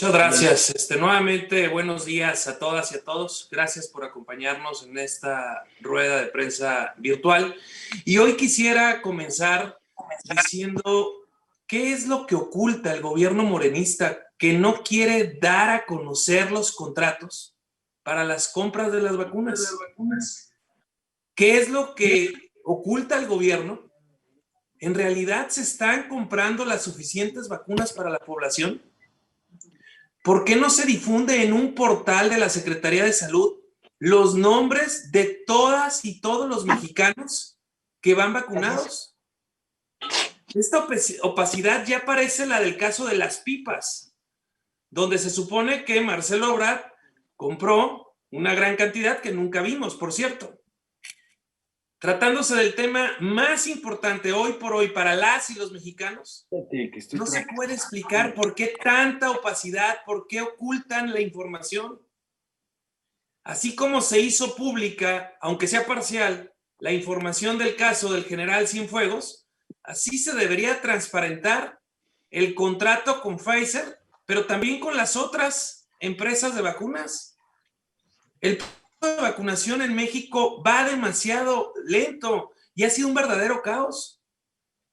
Muchas gracias. Nuevamente, buenos días a todas y a todos. Gracias por acompañarnos en esta rueda de prensa virtual. Y hoy quisiera comenzar diciendo qué es lo que oculta el gobierno morenista que no quiere dar a conocer los contratos para las compras de las vacunas. ¿Qué es lo que oculta el gobierno? ¿En realidad se están comprando las suficientes vacunas para la población? ¿Por qué no se difunde en un portal de la Secretaría de Salud los nombres de todas y todos los mexicanos que van vacunados? Esta opacidad ya parece la del caso de las pipas, donde se supone que Marcelo Ebrard compró una gran cantidad que nunca vimos, por cierto. Tratándose del tema más importante hoy por hoy para las y los mexicanos, no se puede explicar por qué tanta opacidad, por qué ocultan la información. Así como se hizo pública, aunque sea parcial, la información del caso del general Cienfuegos, así se debería transparentar el contrato con Pfizer, pero también con las otras empresas de vacunas. El proceso de vacunación en México va demasiado lento y ha sido un verdadero caos.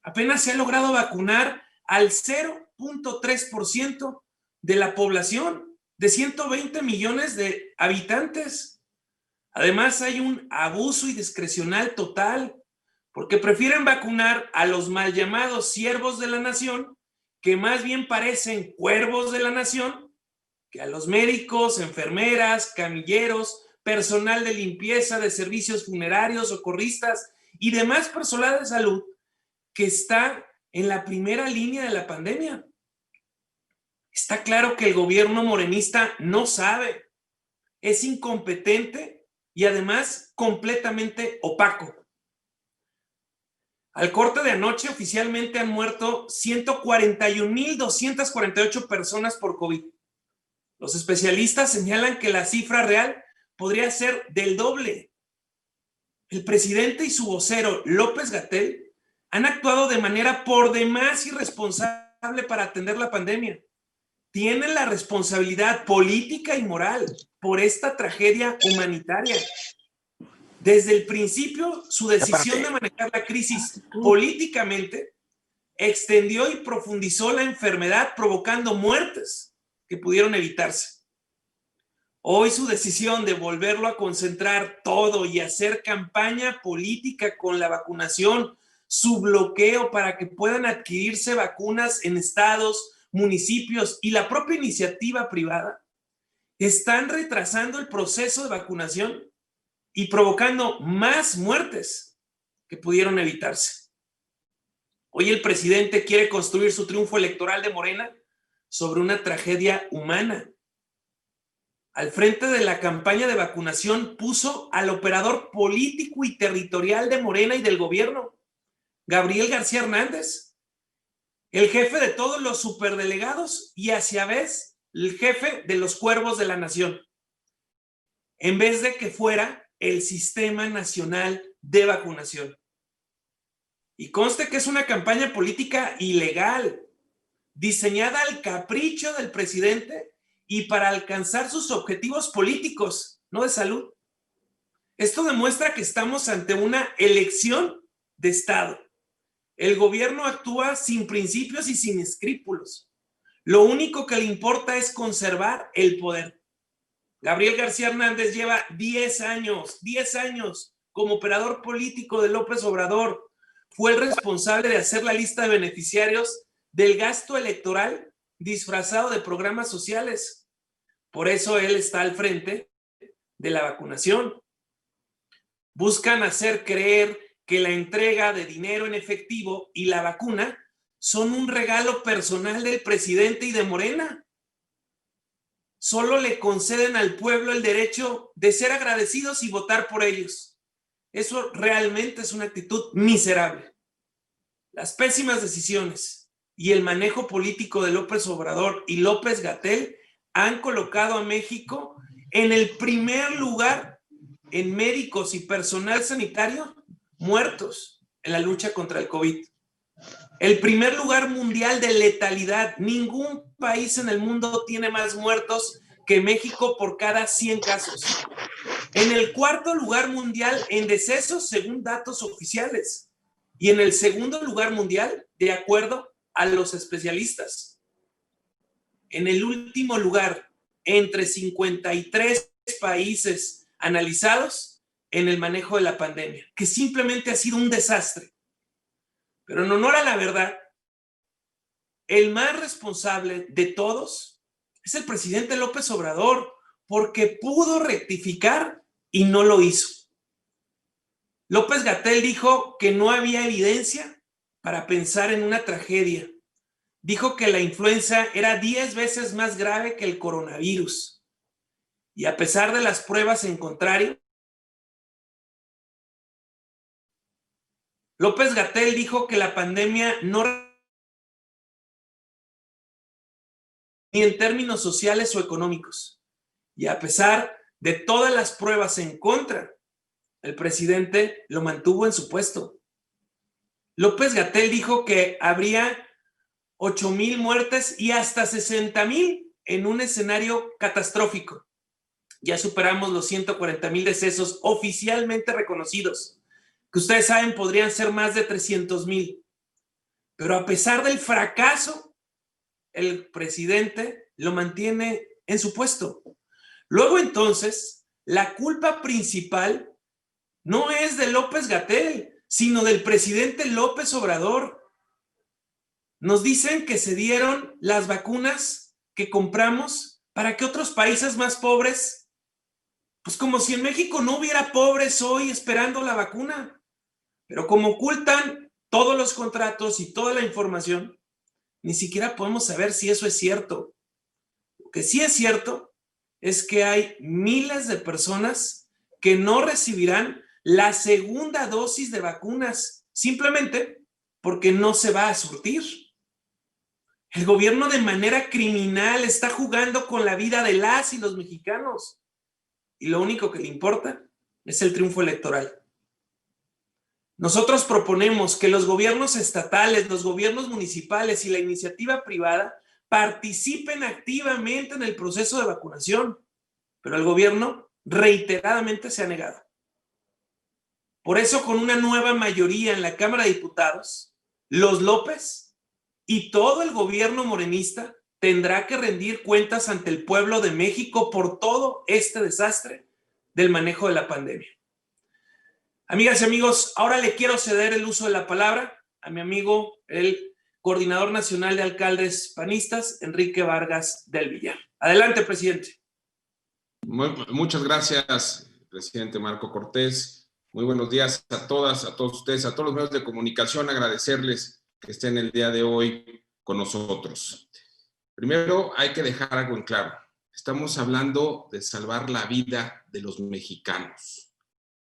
Apenas se ha logrado vacunar al 0.3% de la población de 120 millones de habitantes. Además, hay un abuso y discrecional total, porque prefieren vacunar a los mal llamados siervos de la nación, que más bien parecen cuervos de la nación, que a los médicos, enfermeras, camilleros, personal de limpieza, de servicios funerarios, socorristas y demás personal de salud que está en la primera línea de la pandemia. Está claro que el gobierno morenista no sabe, es incompetente y además completamente opaco. Al corte de anoche oficialmente han muerto 141,248 personas por COVID. Los especialistas señalan que la cifra real podría ser del doble. El presidente y su vocero, López-Gatell, han actuado de manera por demás irresponsable para atender la pandemia. Tienen la responsabilidad política y moral por esta tragedia humanitaria. Desde el principio, su decisión de manejar la crisis políticamente extendió y profundizó la enfermedad, provocando muertes que pudieron evitarse. Hoy su decisión de volverlo a concentrar todo y hacer campaña política con la vacunación, su bloqueo para que puedan adquirirse vacunas en estados, municipios y la propia iniciativa privada, están retrasando el proceso de vacunación y provocando más muertes que pudieron evitarse. Hoy el presidente quiere construir su triunfo electoral de Morena sobre una tragedia humana. Al frente de la campaña de vacunación puso al operador político y territorial de Morena y del gobierno, Gabriel García Hernández, el jefe de todos los superdelegados y a su vez el jefe de los cuervos de la nación, en vez de que fuera el Sistema Nacional de Vacunación. Y conste que es una campaña política ilegal, diseñada al capricho del presidente y para alcanzar sus objetivos políticos, no de salud. Esto demuestra que estamos ante una elección de Estado. El gobierno actúa sin principios y sin escrúpulos. Lo único que le importa es conservar el poder. Gabriel García Hernández lleva 10 años como operador político de López Obrador. Fue el responsable de hacer la lista de beneficiarios del gasto electoral disfrazado de programas sociales. Por eso él está al frente de la vacunación. Buscan hacer creer que la entrega de dinero en efectivo y la vacuna son un regalo personal del presidente y de Morena. Solo le conceden al pueblo el derecho de ser agradecidos y votar por ellos. Eso realmente es una actitud miserable. Las pésimas decisiones y el manejo político de López Obrador y López-Gatell han colocado a México en el primer lugar en médicos y personal sanitario muertos en la lucha contra el COVID. El primer lugar mundial de letalidad. Ningún país en el mundo tiene más muertos que México por cada 100 casos. En el cuarto lugar mundial en decesos, según datos oficiales. Y en el segundo lugar mundial, de acuerdo a los especialistas. En el último lugar, entre 53 países analizados en el manejo de la pandemia, que simplemente ha sido un desastre. Pero en honor a la verdad, el más responsable de todos es el presidente López Obrador, porque pudo rectificar y no lo hizo. López-Gatell dijo que no había evidencia para pensar en una tragedia. Dijo que la influenza era 10 veces más grave que el coronavirus. Y a pesar de las pruebas en contrario, López-Gatell dijo que la pandemia no, ni en términos sociales o económicos. Y a pesar de todas las pruebas en contra, el presidente lo mantuvo en su puesto. López-Gatell dijo que habría 8,000 muertes y hasta 60,000 en un escenario catastrófico. Ya superamos los 140,000 decesos oficialmente reconocidos, que ustedes saben podrían ser más de 300,000. Pero a pesar del fracaso, el presidente lo mantiene en su puesto. Luego entonces, la culpa principal no es de López-Gatell, sino del presidente López Obrador. Nos dicen que se dieron las vacunas que compramos para que otros países más pobres, pues como si en México no hubiera pobres hoy esperando la vacuna. Pero como ocultan todos los contratos y toda la información, ni siquiera podemos saber si eso es cierto. Lo que sí es cierto es que hay miles de personas que no recibirán la segunda dosis de vacunas simplemente porque no se va a surtir. El gobierno de manera criminal está jugando con la vida de las y los mexicanos y lo único que le importa es el triunfo electoral. Nosotros proponemos que los gobiernos estatales, los gobiernos municipales y la iniciativa privada participen activamente en el proceso de vacunación, pero el gobierno reiteradamente se ha negado. Por eso, con una nueva mayoría en la Cámara de Diputados, los López y todo el gobierno morenista tendrá que rendir cuentas ante el pueblo de México por todo este desastre del manejo de la pandemia. Amigas y amigos, ahora le quiero ceder el uso de la palabra a mi amigo, el coordinador nacional de alcaldes panistas, Enrique Vargas del Villar. Adelante, presidente. Muchas gracias, presidente Marco Cortés. Muy buenos días a todas, a todos ustedes, a todos los medios de comunicación. Agradecerles que estén el día de hoy con nosotros. Primero, hay que dejar algo en claro. Estamos hablando de salvar la vida de los mexicanos.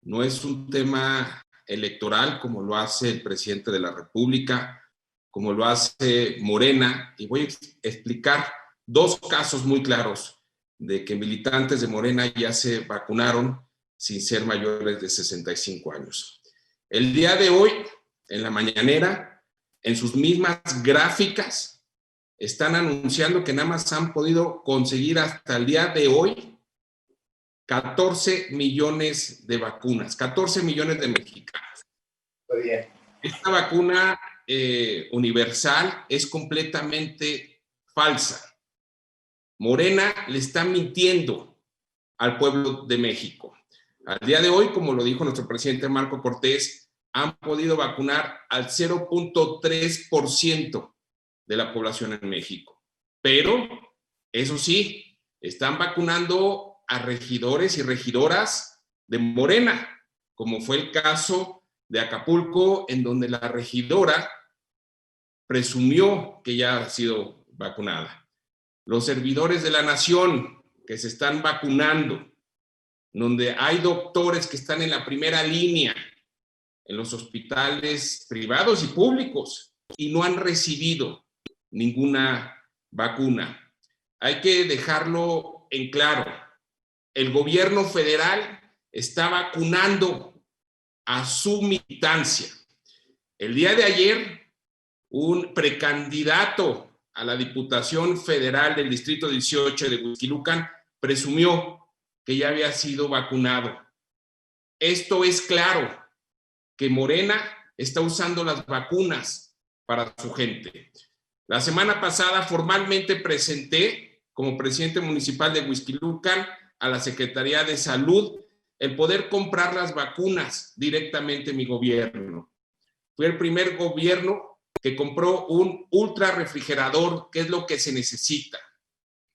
No es un tema electoral como lo hace el presidente de la República, como lo hace Morena, y voy a explicar dos casos muy claros de que militantes de Morena ya se vacunaron sin ser mayores de 65 años. El día de hoy, en la mañanera, en sus mismas gráficas, están anunciando que nada más han podido conseguir hasta el día de hoy 14 millones de vacunas, 14 millones de mexicanos. Muy bien. Esta vacuna universal es completamente falsa. Morena le está mintiendo al pueblo de México. Al día de hoy, como lo dijo nuestro presidente Marco Cortés, han podido vacunar al 0.3% de la población en México. Pero, eso sí, están vacunando a regidores y regidoras de Morena, como fue el caso de Acapulco, en donde la regidora presumió que ya ha sido vacunada. Los servidores de la nación que se están vacunando, donde hay doctores que están en la primera línea en los hospitales privados y públicos y no han recibido ninguna vacuna. Hay que dejarlo en claro. El gobierno federal está vacunando a su militancia. El día de ayer, un precandidato a la Diputación Federal del Distrito 18 de Huixquilucan, presumió que ya había sido vacunado. Esto es claro, que Morena está usando las vacunas para su gente. La semana pasada formalmente presenté como presidente municipal de Huixquilucan a la Secretaría de Salud el poder comprar las vacunas directamente en mi gobierno. Fue el primer gobierno que compró un ultra refrigerador, que es lo que se necesita.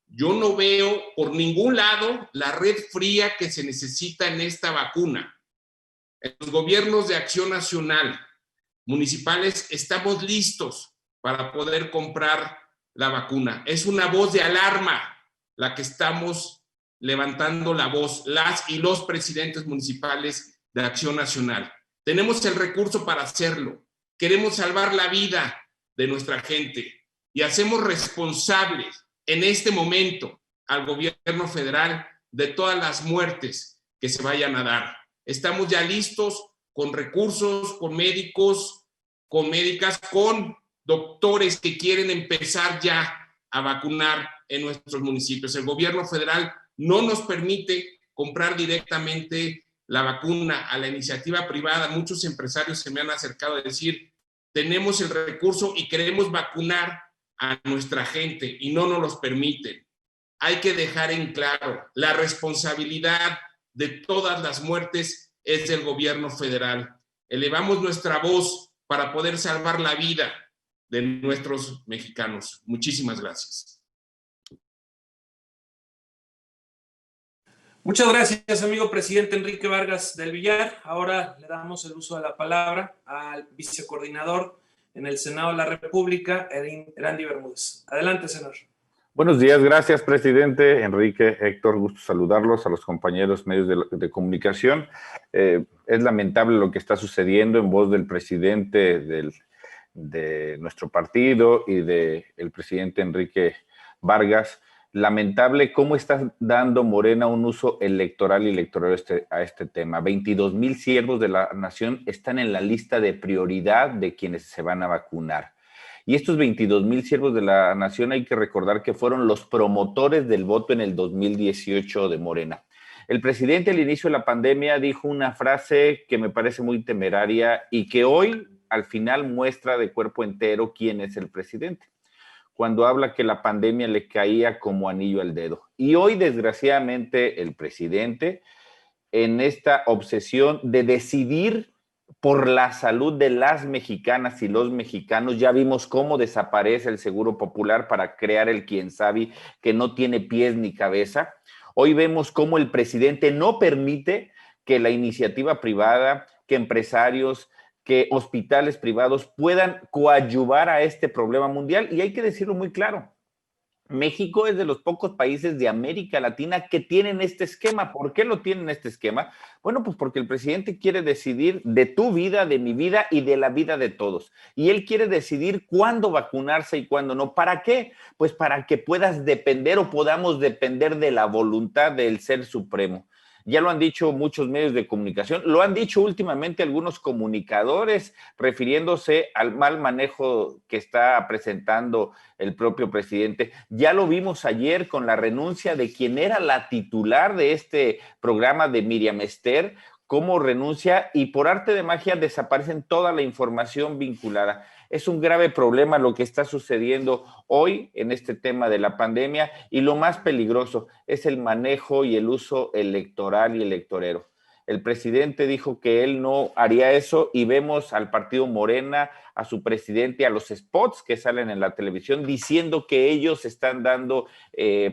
Yo no veo por ningún lado la red fría que se necesita en esta vacuna. En los gobiernos de Acción Nacional, municipales, estamos listos para poder comprar la vacuna. Es una voz de alarma la que estamos levantando la voz, las y los presidentes municipales de Acción Nacional. Tenemos el recurso para hacerlo. Queremos salvar la vida de nuestra gente y hacemos responsables en este momento al gobierno federal de todas las muertes que se vayan a dar. Estamos ya listos con recursos, con médicos, con médicas, con doctores que quieren empezar ya a vacunar en nuestros municipios. El gobierno federal no nos permite comprar directamente la vacuna a la iniciativa privada. Muchos empresarios se me han acercado a decir, tenemos el recurso y queremos vacunar a nuestra gente y no nos los permiten. Hay que dejar en claro, la responsabilidad de todas las muertes es del gobierno federal. Elevamos nuestra voz para poder salvar la vida de nuestros mexicanos. Muchísimas gracias. Muchas gracias, amigo presidente Enrique Vargas del Villar. Ahora le damos el uso de la palabra al vicecoordinador en el Senado de la República, Erandy Bermúdez. Adelante, senador. Buenos días, gracias, presidente. Enrique, Héctor, gusto saludarlos, a los compañeros medios de comunicación. Es lamentable lo que está sucediendo en voz del presidente de nuestro partido y del presidente Enrique Vargas. Lamentable cómo está dando Morena un uso electoral y electoral a este tema. 22,000 siervos de la nación están en la lista de prioridad de quienes se van a vacunar. Y estos 22,000 siervos de la nación hay que recordar que fueron los promotores del voto en el 2018 de Morena. El presidente al inicio de la pandemia dijo una frase que me parece muy temeraria y que hoy al final muestra de cuerpo entero quién es el presidente, cuando habla que la pandemia le caía como anillo al dedo. Y hoy, desgraciadamente, el presidente, en esta obsesión de decidir por la salud de las mexicanas y los mexicanos, ya vimos cómo desaparece el Seguro Popular para crear el quién sabe, que no tiene pies ni cabeza. Hoy vemos cómo el presidente no permite que la iniciativa privada, que empresarios, que hospitales privados puedan coadyuvar a este problema mundial. Y hay que decirlo muy claro, México es de los pocos países de América Latina que tienen este esquema. ¿Por qué lo tienen este esquema? Bueno, pues porque el presidente quiere decidir de tu vida, de mi vida y de la vida de todos. Y él quiere decidir cuándo vacunarse y cuándo no. ¿Para qué? Pues para que puedas depender o podamos depender de la voluntad del Ser Supremo. Ya lo han dicho muchos medios de comunicación, lo han dicho últimamente algunos comunicadores refiriéndose al mal manejo que está presentando el propio presidente. Ya lo vimos ayer con la renuncia de quien era la titular de este programa, de Miriam Ester, cómo renuncia y por arte de magia desaparecen toda la información vinculada. Es un grave problema lo que está sucediendo hoy en este tema de la pandemia y lo más peligroso es el manejo y el uso electoral y electorero. El presidente dijo que él no haría eso y vemos al partido Morena, a su presidente, a los spots que salen en la televisión diciendo que ellos están dando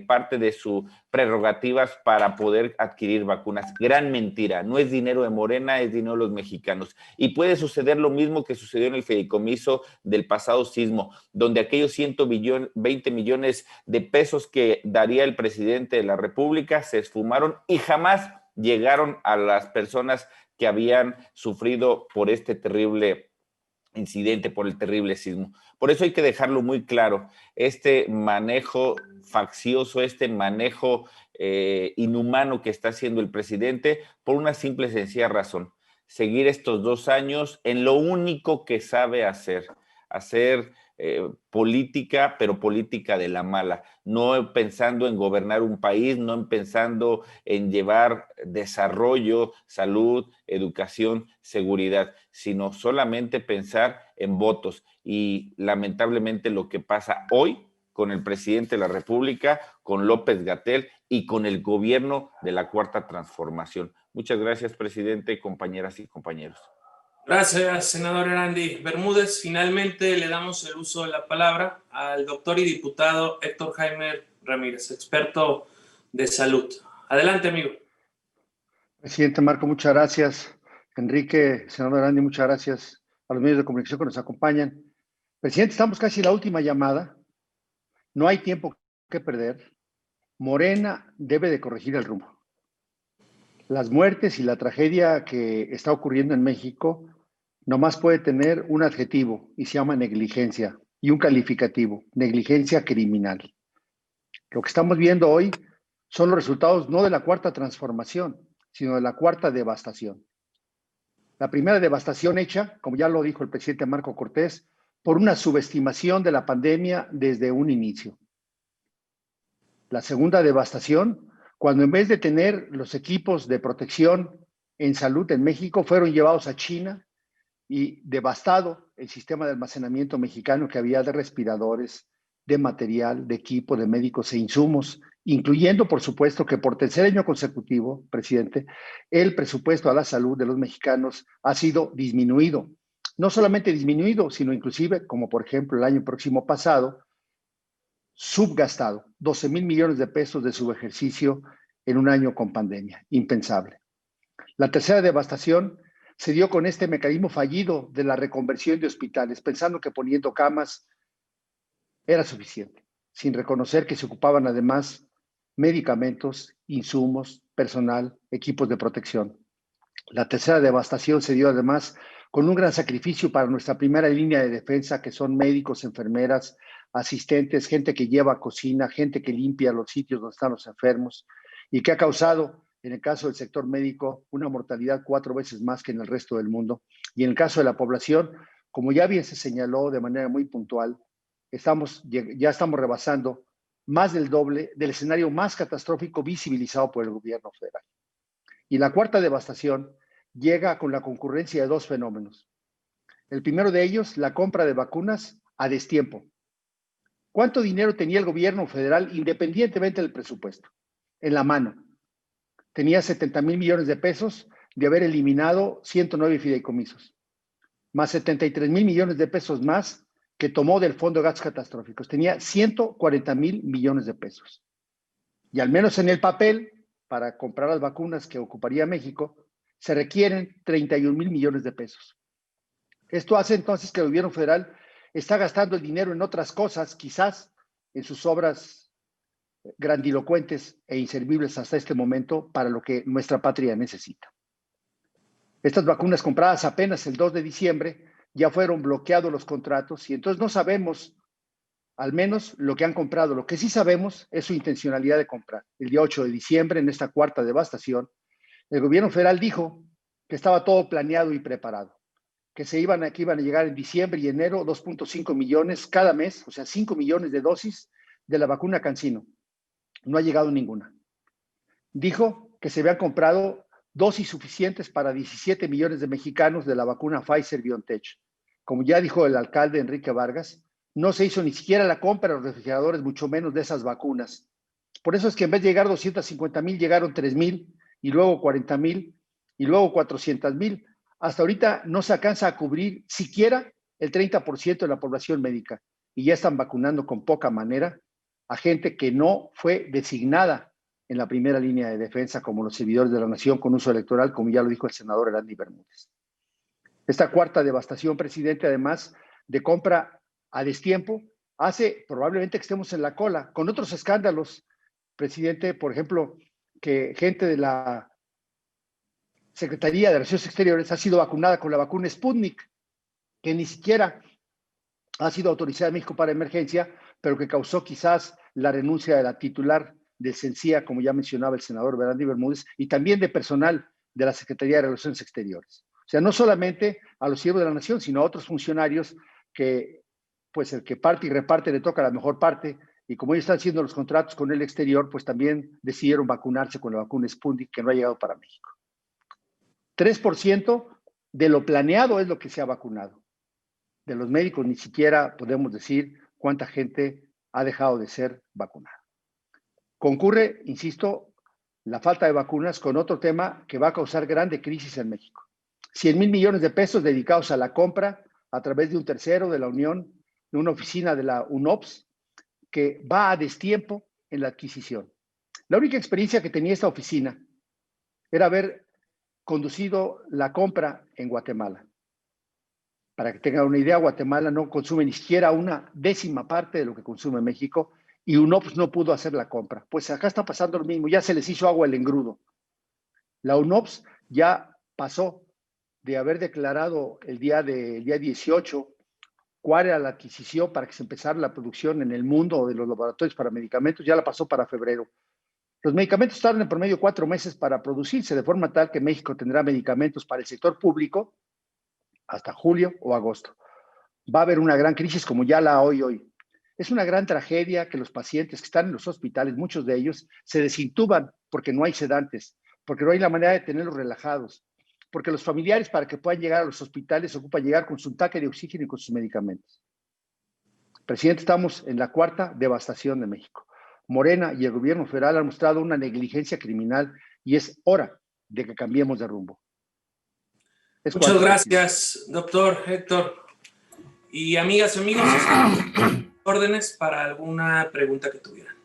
parte de sus prerrogativas para poder adquirir vacunas. Gran mentira, no es dinero de Morena, es dinero de los mexicanos. Y puede suceder lo mismo que sucedió en el fideicomiso del pasado sismo, donde aquellos 120 millones de pesos que daría el presidente de la República se esfumaron y jamás llegaron a las personas que habían sufrido por este terrible incidente, por el terrible sismo. Por eso hay que dejarlo muy claro, este manejo faccioso, este manejo inhumano que está haciendo el presidente por una simple y sencilla razón, seguir estos 2 años en lo único que sabe hacer, hacer política, pero política de la mala, no pensando en gobernar un país, no pensando en llevar desarrollo, salud, educación, seguridad, sino solamente pensar en votos. Y lamentablemente lo que pasa hoy con el presidente de la República, con López-Gatell y con el gobierno de la Cuarta Transformación. Muchas gracias, presidente, compañeras y compañeros. Gracias, senador Erandi Bermúdez. Finalmente le damos el uso de la palabra al doctor y diputado Héctor Jaime Ramírez, experto de salud. Adelante, amigo. Presidente Marco, muchas gracias. Enrique, senador Erandi, muchas gracias a los medios de comunicación que nos acompañan. Presidente, estamos casi en la última llamada. No hay tiempo que perder. Morena debe de corregir el rumbo. Las muertes y la tragedia que está ocurriendo en México nomás puede tener un adjetivo y se llama negligencia, y un calificativo, negligencia criminal. Lo que estamos viendo hoy son los resultados no de la Cuarta Transformación, sino de la cuarta devastación. La primera devastación hecha, como ya lo dijo el presidente Marco Cortés, por una subestimación de la pandemia desde un inicio. La segunda devastación, cuando en vez de tener los equipos de protección en salud en México, fueron llevados a China y devastado el sistema de almacenamiento mexicano que había de respiradores, de material, de equipo, de médicos e insumos, incluyendo, por supuesto, que por tercer año consecutivo, presidente, el presupuesto a la salud de los mexicanos ha sido disminuido. No solamente disminuido, sino inclusive, como por ejemplo el año próximo pasado, subgastado, 12,000 millones de pesos de subejercicio en un año con pandemia. Impensable. La tercera devastación se dio con este mecanismo fallido de la reconversión de hospitales, pensando que poniendo camas era suficiente, sin reconocer que se ocupaban además medicamentos, insumos, personal, equipos de protección. La tercera devastación se dio además con un gran sacrificio para nuestra primera línea de defensa, que son médicos, enfermeras, asistentes, gente que lleva cocina, gente que limpia los sitios donde están los enfermos, y que ha causado, en el caso del sector médico, una mortalidad 4 veces más que en el resto del mundo. Y en el caso de la población, como ya bien se señaló de manera muy puntual, ya estamos rebasando más del doble del escenario más catastrófico visibilizado por el gobierno federal. Y la cuarta devastación llega con la concurrencia de dos fenómenos. El primero de ellos, la compra de vacunas a destiempo. ¿Cuánto dinero tenía el gobierno federal independientemente del presupuesto? En la mano. Tenía 70,000 millones de pesos de haber eliminado 109 fideicomisos, más 73,000 millones de pesos más que tomó del Fondo de Gastos Catastróficos. Tenía 140,000 millones de pesos. Y al menos en el papel, para comprar las vacunas que ocuparía México, se requieren 31,000 millones de pesos. Esto hace entonces que el gobierno federal está gastando el dinero en otras cosas, quizás en sus obras grandilocuentes e inservibles hasta este momento para lo que nuestra patria necesita. Estas vacunas compradas apenas el 2 de diciembre ya fueron bloqueados los contratos y entonces no sabemos al menos lo que han comprado. Lo que sí sabemos es su intencionalidad de comprar. El día 8 de diciembre, en esta cuarta devastación, el gobierno federal dijo que estaba todo planeado y preparado, que iban a llegar en diciembre y enero 2.5 millones cada mes, o sea, 5 millones de dosis de la vacuna CanSino. No ha llegado ninguna. Dijo que se habían comprado dosis suficientes para 17 millones de mexicanos de la vacuna Pfizer-BioNTech. Como ya dijo el alcalde Enrique Vargas, no se hizo ni siquiera la compra de los refrigeradores, mucho menos de esas vacunas. Por eso es que en vez de llegar 250,000, llegaron 3,000, y luego 40,000, y luego 400,000. Hasta ahorita no se alcanza a cubrir siquiera el 30% de la población médica, y ya están vacunando con poca manera a gente que no fue designada en la primera línea de defensa como los servidores de la nación con uso electoral, como ya lo dijo el senador Erandi Bermúdez. Esta cuarta devastación, presidente, además de compra a destiempo, hace probablemente que estemos en la cola con otros escándalos, presidente, por ejemplo, que gente de la Secretaría de Relaciones Exteriores ha sido vacunada con la vacuna Sputnik, que ni siquiera ha sido autorizada en México para emergencia, pero que causó quizás la renuncia de la titular del CENCIA, como ya mencionaba el senador Erandi Bermúdez, y también de personal de la Secretaría de Relaciones Exteriores. O sea, no solamente a los siervos de la nación, sino a otros funcionarios que pues el que parte y reparte le toca la mejor parte, y como ellos están haciendo los contratos con el exterior, pues también decidieron vacunarse con la vacuna Sputnik, que no ha llegado para México. 3% de lo planeado es lo que se ha vacunado. De los médicos ni siquiera podemos decir cuánta gente ha dejado de ser vacunada. Concurre, insisto, la falta de vacunas con otro tema que va a causar grande crisis en México. 100,000 millones de pesos dedicados a la compra a través de un tercero de la Unión, de una oficina de la UNOPS, que va a destiempo en la adquisición. La única experiencia que tenía esta oficina era haber conducido la compra en Guatemala. Para que tengan una idea, Guatemala no consume ni siquiera una décima parte de lo que consume México, y UNOPS no pudo hacer la compra. Pues acá está pasando lo mismo, ya se les hizo agua el engrudo. La UNOPS ya pasó de haber declarado el día 18 cuál era la adquisición para que se empezara la producción en el mundo de los laboratorios para medicamentos, ya la pasó para febrero. Los medicamentos tardan en promedio 4 meses para producirse, de forma tal que México tendrá medicamentos para el sector público hasta julio o agosto. Va a haber una gran crisis como ya la hay hoy. Es una gran tragedia que los pacientes que están en los hospitales, muchos de ellos, se desintuban porque no hay sedantes, porque no hay la manera de tenerlos relajados, porque los familiares, para que puedan llegar a los hospitales, ocupan llegar con su tanque de oxígeno y con sus medicamentos. Presidente, estamos en la cuarta devastación de México. Morena y el gobierno federal han mostrado una negligencia criminal y es hora de que cambiemos de rumbo. Muchas gracias, doctor Héctor. Y amigas y amigos, órdenes para alguna pregunta que tuvieran.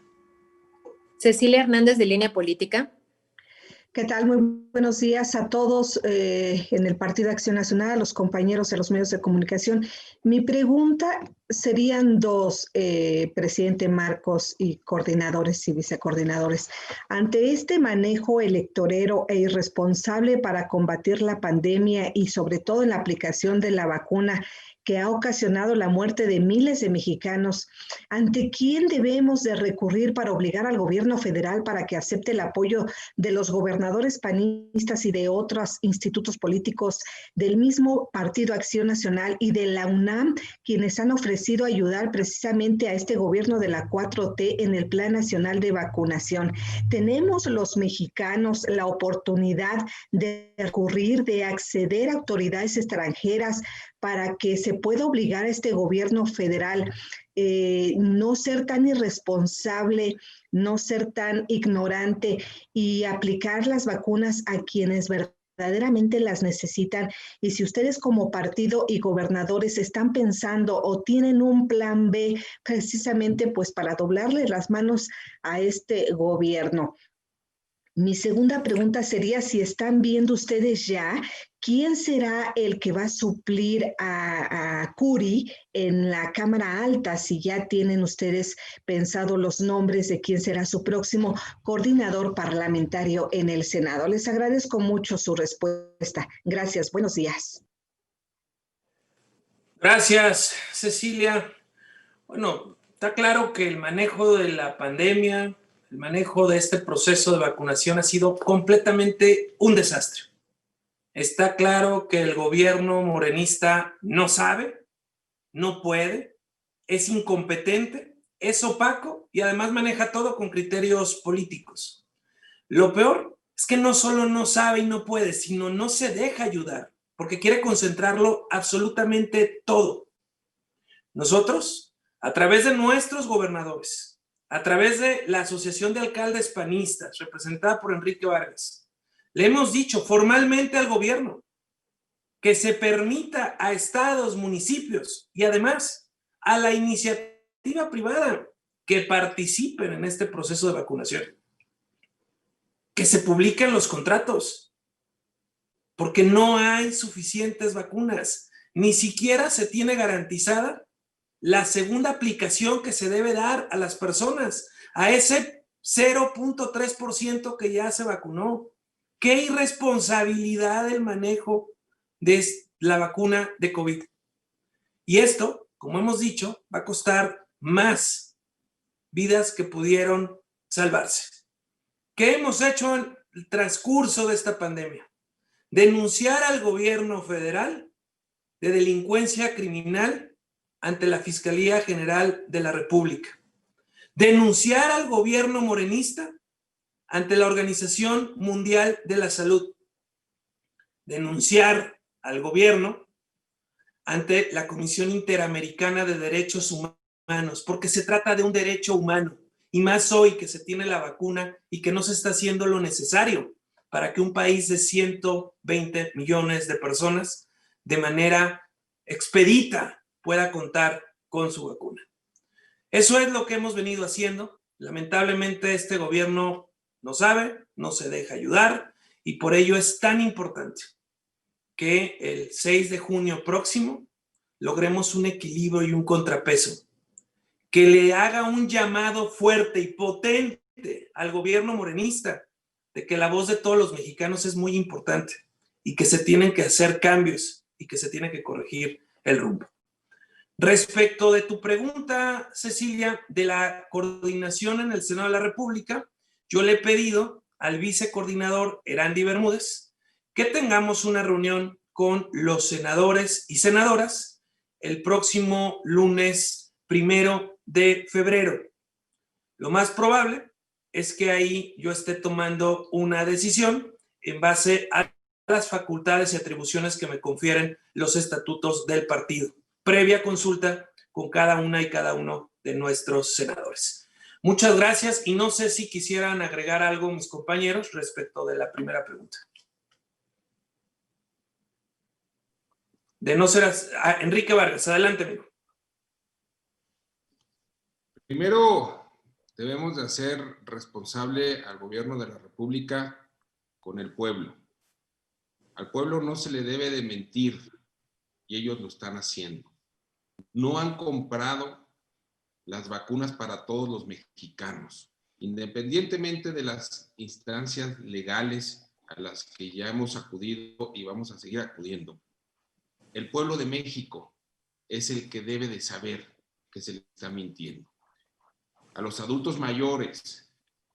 Cecilia Hernández, de Línea Política. ¿Qué tal? Muy buenos días a todos en el Partido Acción Nacional, a los compañeros de los medios de comunicación. Mi pregunta serían dos, presidente Marcos, y coordinadores y vicecoordinadores. Ante este manejo electorero e irresponsable para combatir la pandemia y sobre todo en la aplicación de la vacuna que ha ocasionado la muerte de miles de mexicanos, ¿ante quién debemos de recurrir para obligar al gobierno federal para que acepte el apoyo de los gobernadores panistas y de otros institutos políticos del mismo Partido Acción Nacional y de la UNAM, quienes han ofrecido ayudar precisamente a este gobierno de la 4T en el Plan Nacional de Vacunación? ¿Tenemos los mexicanos la oportunidad de recurrir, de acceder a autoridades extranjeras para que se pueda obligar a este gobierno federal no ser tan irresponsable, no ser tan ignorante y aplicar las vacunas a quienes verdaderamente las necesitan? Y si ustedes como partido y gobernadores están pensando o tienen un plan B precisamente pues para doblarle las manos a este gobierno. Mi segunda pregunta sería si están viendo ustedes ya quién será el que va a suplir a Curi en la Cámara Alta, si ya tienen ustedes pensado los nombres de quién será su próximo coordinador parlamentario en el Senado. Les agradezco mucho su respuesta. Gracias, buenos días. Gracias, Cecilia. Bueno, está claro que el manejo de la pandemia, el manejo de este proceso de vacunación ha sido completamente un desastre. Está claro que el gobierno morenista no sabe, no puede, es incompetente, es opaco y además maneja todo con criterios políticos. Lo peor es que no solo no sabe y no puede, sino no se deja ayudar, porque quiere concentrarlo absolutamente todo. Nosotros, a través de nuestros gobernadores, a través de la Asociación de Alcaldes Panistas, representada por Enrique Vargas, le hemos dicho formalmente al gobierno que se permita a estados, municipios y además a la iniciativa privada que participen en este proceso de vacunación. Que se publiquen los contratos, porque no hay suficientes vacunas. Ni siquiera se tiene garantizada la segunda aplicación que se debe dar a las personas, a ese 0.3% que ya se vacunó. ¡Qué irresponsabilidad el manejo de la vacuna de COVID! Y esto, como hemos dicho, va a costar más vidas que pudieron salvarse. ¿Qué hemos hecho en el transcurso de esta pandemia? Denunciar al gobierno federal de delincuencia criminal ante la Fiscalía General de la República, denunciar al gobierno morenista ante la Organización Mundial de la Salud, denunciar al gobierno ante la Comisión Interamericana de Derechos Humanos, porque se trata de un derecho humano, y más hoy que se tiene la vacuna y que no se está haciendo lo necesario para que un país de 120 millones de personas de manera expedita pueda contar con su vacuna. Eso es lo que hemos venido haciendo. Lamentablemente este gobierno no sabe, no se deja ayudar, y por ello es tan importante que el 6 de junio próximo logremos un equilibrio y un contrapeso, que le haga un llamado fuerte y potente al gobierno morenista de que la voz de todos los mexicanos es muy importante y que se tienen que hacer cambios y que se tiene que corregir el rumbo. Respecto de tu pregunta, Cecilia, de la coordinación en el Senado de la República, yo le he pedido al vicecoordinador Erandy Bermúdez que tengamos una reunión con los senadores y senadoras el próximo lunes 1 de febrero. Lo más probable es que ahí yo esté tomando una decisión en base a las facultades y atribuciones que me confieren los estatutos del partido, previa consulta con cada una y cada uno de nuestros senadores. Muchas gracias, y no sé si quisieran agregar algo mis compañeros respecto de la primera pregunta. De no ser Enrique Vargas, adelante, amigo. Primero, debemos de hacer responsable al gobierno de la República con el pueblo. Al pueblo no se le debe de mentir, y ellos lo están haciendo. No han comprado las vacunas para todos los mexicanos, independientemente de las instancias legales a las que ya hemos acudido y vamos a seguir acudiendo. El pueblo de México es el que debe de saber que se le está mintiendo. A los adultos mayores,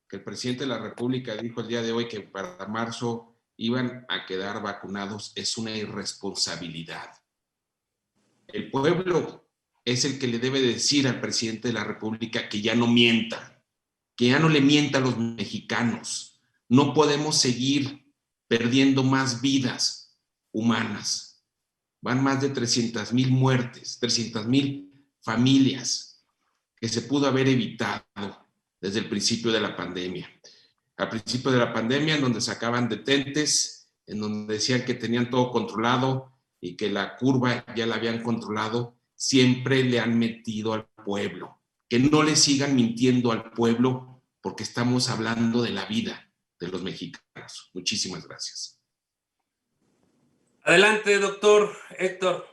que el presidente de la República dijo el día de hoy que para marzo iban a quedar vacunados, es una irresponsabilidad. El pueblo es el que le debe decir al presidente de la República que ya no mienta, que ya no le mienta a los mexicanos. No podemos seguir perdiendo más vidas humanas. Van más de 300,000 muertes, 300,000 familias que se pudo haber evitado desde el principio de la pandemia. Al principio de la pandemia, en donde sacaban detentes, en donde decían que tenían todo controlado y que la curva ya la habían controlado, siempre le han metido al pueblo. Que no le sigan mintiendo al pueblo, porque estamos hablando de la vida de los mexicanos. Muchísimas gracias. Adelante, doctor Héctor.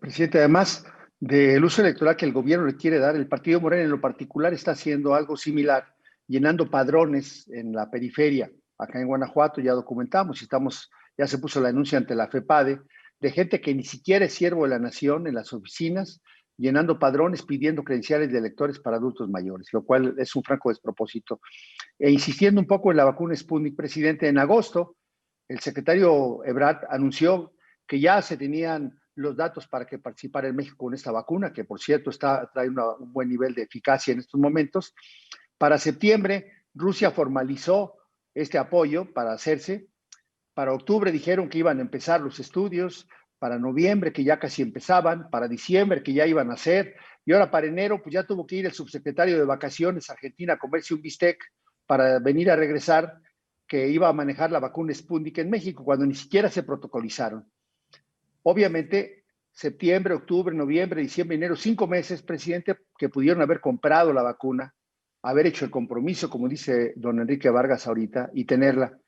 Presidente, además del uso electoral que el gobierno le quiere dar, el Partido Morena en lo particular está haciendo algo similar, llenando padrones en la periferia. Acá en Guanajuato ya documentamos y ya se puso la denuncia ante la FEPADE de gente que ni siquiera es siervo de la nación en las oficinas, llenando padrones pidiendo credenciales de electores para adultos mayores, lo cual es un franco despropósito. E insistiendo un poco en la vacuna Sputnik, presidente, en agosto el secretario Ebrard anunció que ya se tenían los datos para que participara en México con esta vacuna, que por cierto trae un buen nivel de eficacia en estos momentos. Para septiembre, Rusia formalizó este apoyo para hacerse. Para octubre dijeron que iban a empezar los estudios, para noviembre que ya casi empezaban, para diciembre que ya iban a hacer, y ahora para enero pues ya tuvo que ir el subsecretario de Vacaciones a Argentina a comerse un bistec para venir a regresar, que iba a manejar la vacuna Sputnik en México, cuando ni siquiera se protocolizaron. Obviamente, septiembre, octubre, noviembre, diciembre, enero, 5 meses, presidente, que pudieron haber comprado la vacuna, haber hecho el compromiso, como dice don Enrique Vargas ahorita, y tenerla.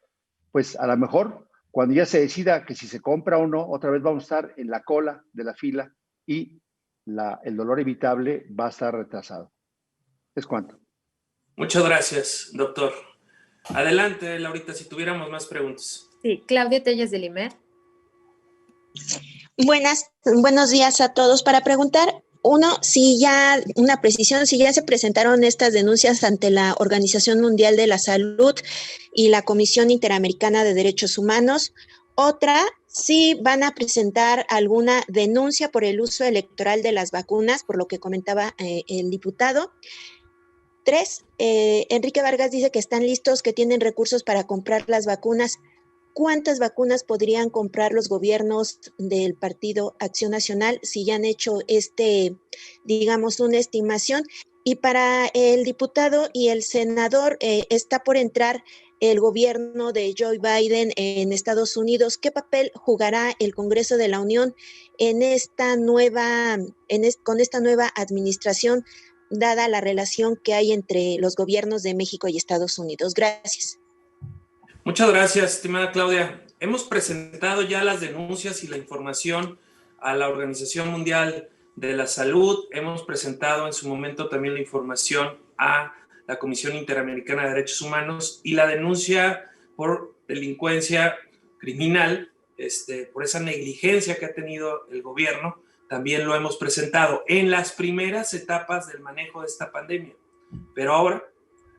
Pues a lo mejor, cuando ya se decida que si se compra o no, otra vez vamos a estar en la cola de la fila y el dolor evitable va a estar retrasado. ¿Es cuánto? Muchas gracias, doctor. Adelante, Laurita, si tuviéramos más preguntas. Sí, Claudia Telles de Limer. Buenos días a todos. Para preguntar, una precisión, si ya se presentaron estas denuncias ante la Organización Mundial de la Salud y la Comisión Interamericana de Derechos Humanos. Otra, si van a presentar alguna denuncia por el uso electoral de las vacunas, por lo que comentaba el diputado. 3, Enrique Vargas dice que están listos, que tienen recursos para comprar las vacunas. ¿Cuántas vacunas podrían comprar los gobiernos del Partido Acción Nacional si ya han hecho digamos, una estimación? Y para el diputado y el senador, está por entrar el gobierno de Joe Biden en Estados Unidos. ¿Qué papel jugará el Congreso de la Unión en con esta nueva administración, dada la relación que hay entre los gobiernos de México y Estados Unidos? Gracias. Muchas gracias, estimada Claudia. Hemos presentado ya las denuncias y la información a la Organización Mundial de la Salud. Hemos presentado en su momento también la información a la Comisión Interamericana de Derechos Humanos y la denuncia por delincuencia criminal, por esa negligencia que ha tenido el gobierno, también lo hemos presentado en las primeras etapas del manejo de esta pandemia. Pero ahora,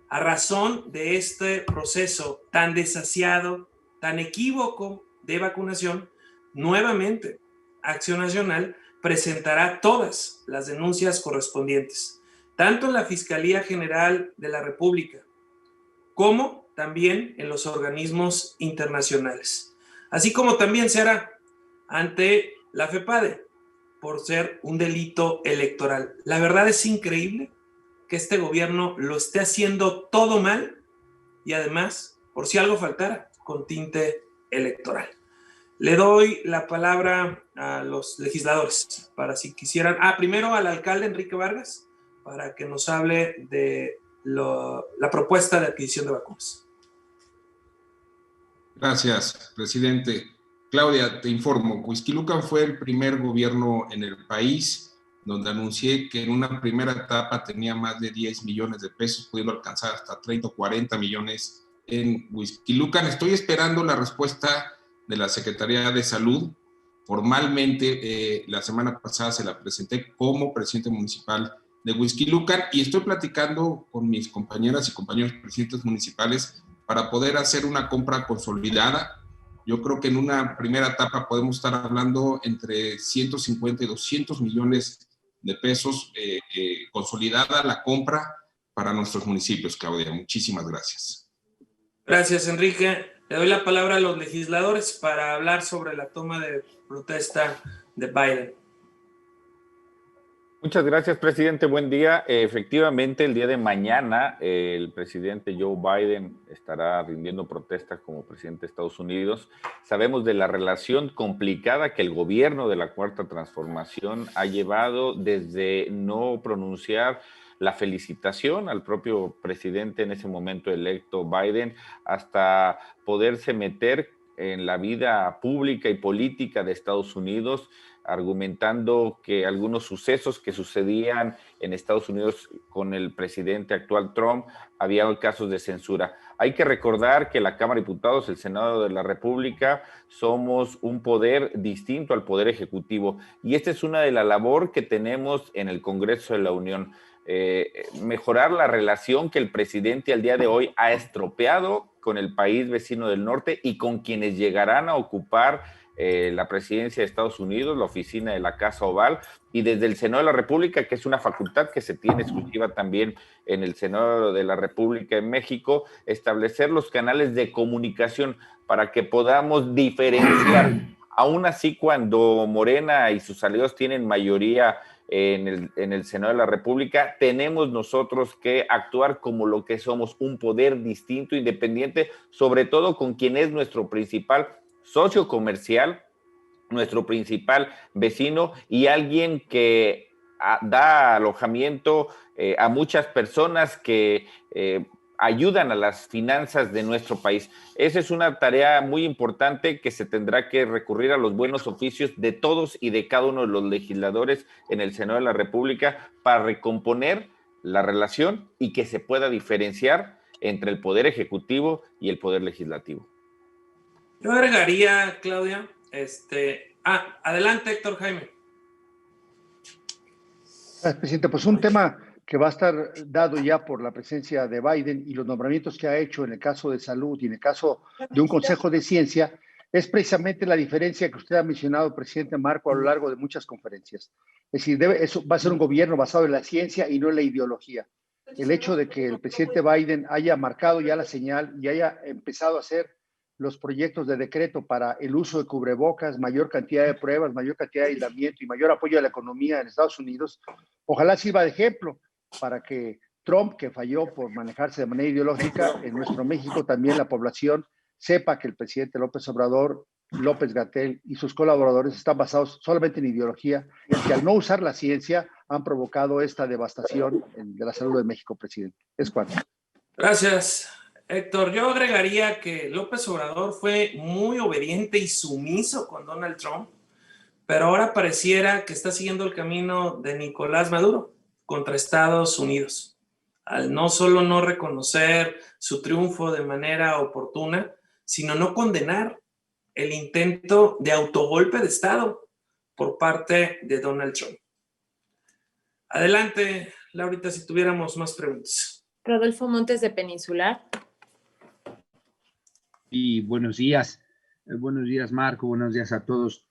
a razón de este proceso tan desasiado, tan equívoco de vacunación, nuevamente Acción Nacional presentará todas las denuncias correspondientes, tanto en la Fiscalía General de la República como también en los organismos internacionales, así como también se hará ante la FEPADE por ser un delito electoral. La verdad es increíble que este gobierno lo esté haciendo todo mal y además, por si algo faltara, con tinte electoral. Le doy la palabra a los legisladores para si quisieran. Primero al alcalde Enrique Vargas para que nos hable de la propuesta de adquisición de vacunas. Gracias, presidente. Claudia, te informo, Huixquilucan fue el primer gobierno en el país donde anuncié que en una primera etapa tenía más de 10 millones de pesos, pudiendo alcanzar hasta 30 o 40 millones en Huixquilucan. Estoy esperando la respuesta de la Secretaría de Salud. Formalmente, la semana pasada se la presenté como presidente municipal de Huixquilucan y estoy platicando con mis compañeras y compañeros presidentes municipales para poder hacer una compra consolidada. Yo creo que en una primera etapa podemos estar hablando entre 150 y 200 millones de pesos consolidada la compra para nuestros municipios, Claudia. Muchísimas gracias. Gracias, Enrique. Le doy la palabra a los legisladores para hablar sobre la toma de protesta de Biden. Muchas gracias, presidente. Buen día. Efectivamente, el día de mañana, el presidente Joe Biden estará rindiendo protesta como presidente de Estados Unidos. Sabemos de la relación complicada que el gobierno de la Cuarta Transformación ha llevado desde no pronunciar la felicitación al propio presidente en ese momento electo Biden hasta poderse meter en la vida pública y política de Estados Unidos, argumentando que algunos sucesos que sucedían en Estados Unidos con el presidente actual Trump, había casos de censura. Hay que recordar que la Cámara de Diputados, el Senado de la República, somos un poder distinto al Poder Ejecutivo y esta es una de las labores que tenemos en el Congreso de la Unión. Mejorar la relación que el presidente al día de hoy ha estropeado con el país vecino del norte y con quienes llegarán a ocupar la presidencia de Estados Unidos, la oficina de la Casa Oval, y desde el Senado de la República, que es una facultad que se tiene exclusiva también en el Senado de la República en México, establecer los canales de comunicación para que podamos diferenciar. Aún así, cuando Morena y sus aliados tienen mayoría en el Senado de la República, tenemos nosotros que actuar como lo que somos, un poder distinto, independiente, sobre todo con quien es nuestro principal socio comercial, nuestro principal vecino y alguien que da alojamiento a muchas personas que ayudan a las finanzas de nuestro país. Esa es una tarea muy importante que se tendrá que recurrir a los buenos oficios de todos y de cada uno de los legisladores en el Senado de la República para recomponer la relación y que se pueda diferenciar entre el Poder Ejecutivo y el Poder Legislativo. Yo agregaría, Claudia, adelante, Héctor Jaime. Gracias, presidente. Pues un tema que va a estar dado ya por la presencia de Biden y los nombramientos que ha hecho en el caso de salud y en el caso de un consejo de ciencia, es precisamente la diferencia que usted ha mencionado, presidente Marco, a lo largo de muchas conferencias. Es decir, eso va a ser un gobierno basado en la ciencia y no en la ideología. El hecho de que el presidente Biden haya marcado ya la señal y haya empezado a hacer los proyectos de decreto para el uso de cubrebocas, mayor cantidad de pruebas, mayor cantidad de aislamiento y mayor apoyo a la economía en Estados Unidos, ojalá sirva de ejemplo para que Trump, que falló por manejarse de manera ideológica, en nuestro México también la población sepa que el presidente López Obrador, López-Gatell y sus colaboradores están basados solamente en ideología y que al no usar la ciencia han provocado esta devastación de la salud de México, presidente. Es cuanto. Gracias, Héctor. Yo agregaría que López Obrador fue muy obediente y sumiso con Donald Trump, pero ahora pareciera que está siguiendo el camino de Nicolás Maduro contra Estados Unidos, al no solo no reconocer su triunfo de manera oportuna, sino no condenar el intento de autogolpe de Estado por parte de Donald Trump. Adelante, Laurita, si tuviéramos más preguntas. Rodolfo Montes de Peninsular. Y buenos días Marco, buenos días a todos.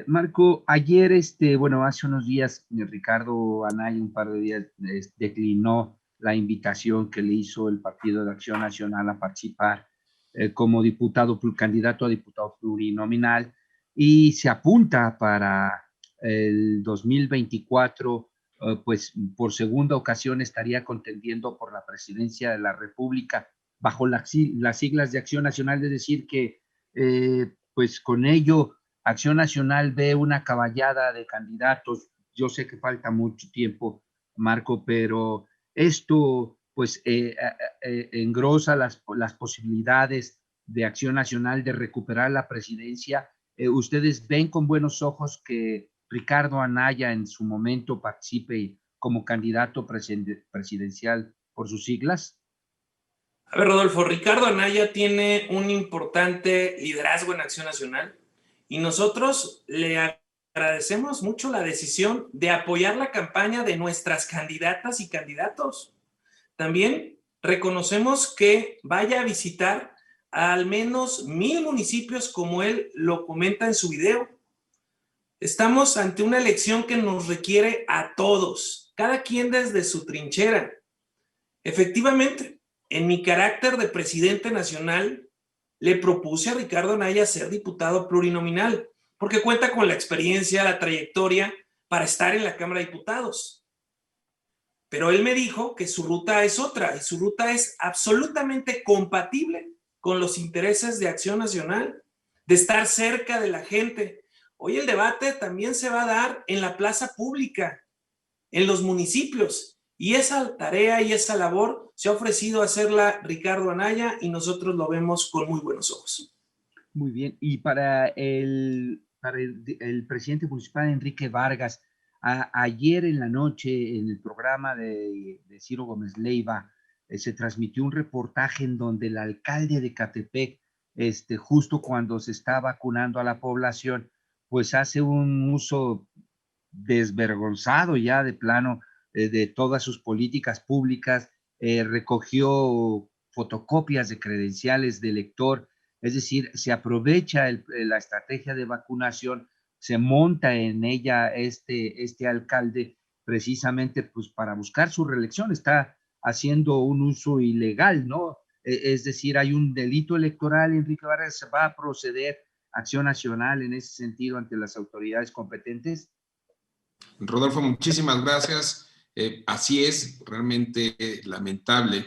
Marco, ayer, hace unos días, Ricardo Anaya, un par de días, declinó la invitación que le hizo el Partido de Acción Nacional a participar como candidato a diputado plurinominal, y se apunta para el 2024, pues por segunda ocasión estaría contendiendo por la presidencia de la República bajo las siglas de Acción Nacional, es decir que pues con ello Acción Nacional ve una caballada de candidatos. Yo sé que falta mucho tiempo, Marco, pero esto pues engrosa las posibilidades de Acción Nacional de recuperar la presidencia. ¿Ustedes ven con buenos ojos que Ricardo Anaya en su momento participe como candidato presidencial por sus siglas? A ver, Rodolfo, Ricardo Anaya tiene un importante liderazgo en Acción Nacional y nosotros le agradecemos mucho la decisión de apoyar la campaña de nuestras candidatas y candidatos. También reconocemos que vaya a visitar a al menos 1,000 municipios, como él lo comenta en su video. Estamos ante una elección que nos requiere a todos, cada quien desde su trinchera. Efectivamente, en mi carácter de presidente nacional, le propuse a Ricardo Anaya ser diputado plurinominal, porque cuenta con la experiencia, la trayectoria para estar en la Cámara de Diputados. Pero él me dijo que su ruta es otra, y su ruta es absolutamente compatible con los intereses de Acción Nacional, de estar cerca de la gente. Hoy el debate también se va a dar en la plaza pública, en los municipios, y esa tarea y esa labor se ha ofrecido a hacerla Ricardo Anaya y nosotros lo vemos con muy buenos ojos. Muy bien, y para el presidente municipal Enrique Vargas, ayer en la noche en el programa de Ciro Gómez Leiva se transmitió un reportaje en donde el alcalde de Catepec, justo cuando se está vacunando a la población, pues hace un uso desvergonzado ya de plano de todas sus políticas públicas, recogió fotocopias de credenciales de elector, es decir, se aprovecha la estrategia de vacunación, se monta en ella este alcalde precisamente pues para buscar su reelección, está haciendo un uso ilegal, ¿no? Es decir, hay un delito electoral. Enrique Vargas, ¿va a proceder Acción Nacional en ese sentido ante las autoridades competentes? Rodolfo, muchísimas gracias. Así es, realmente lamentable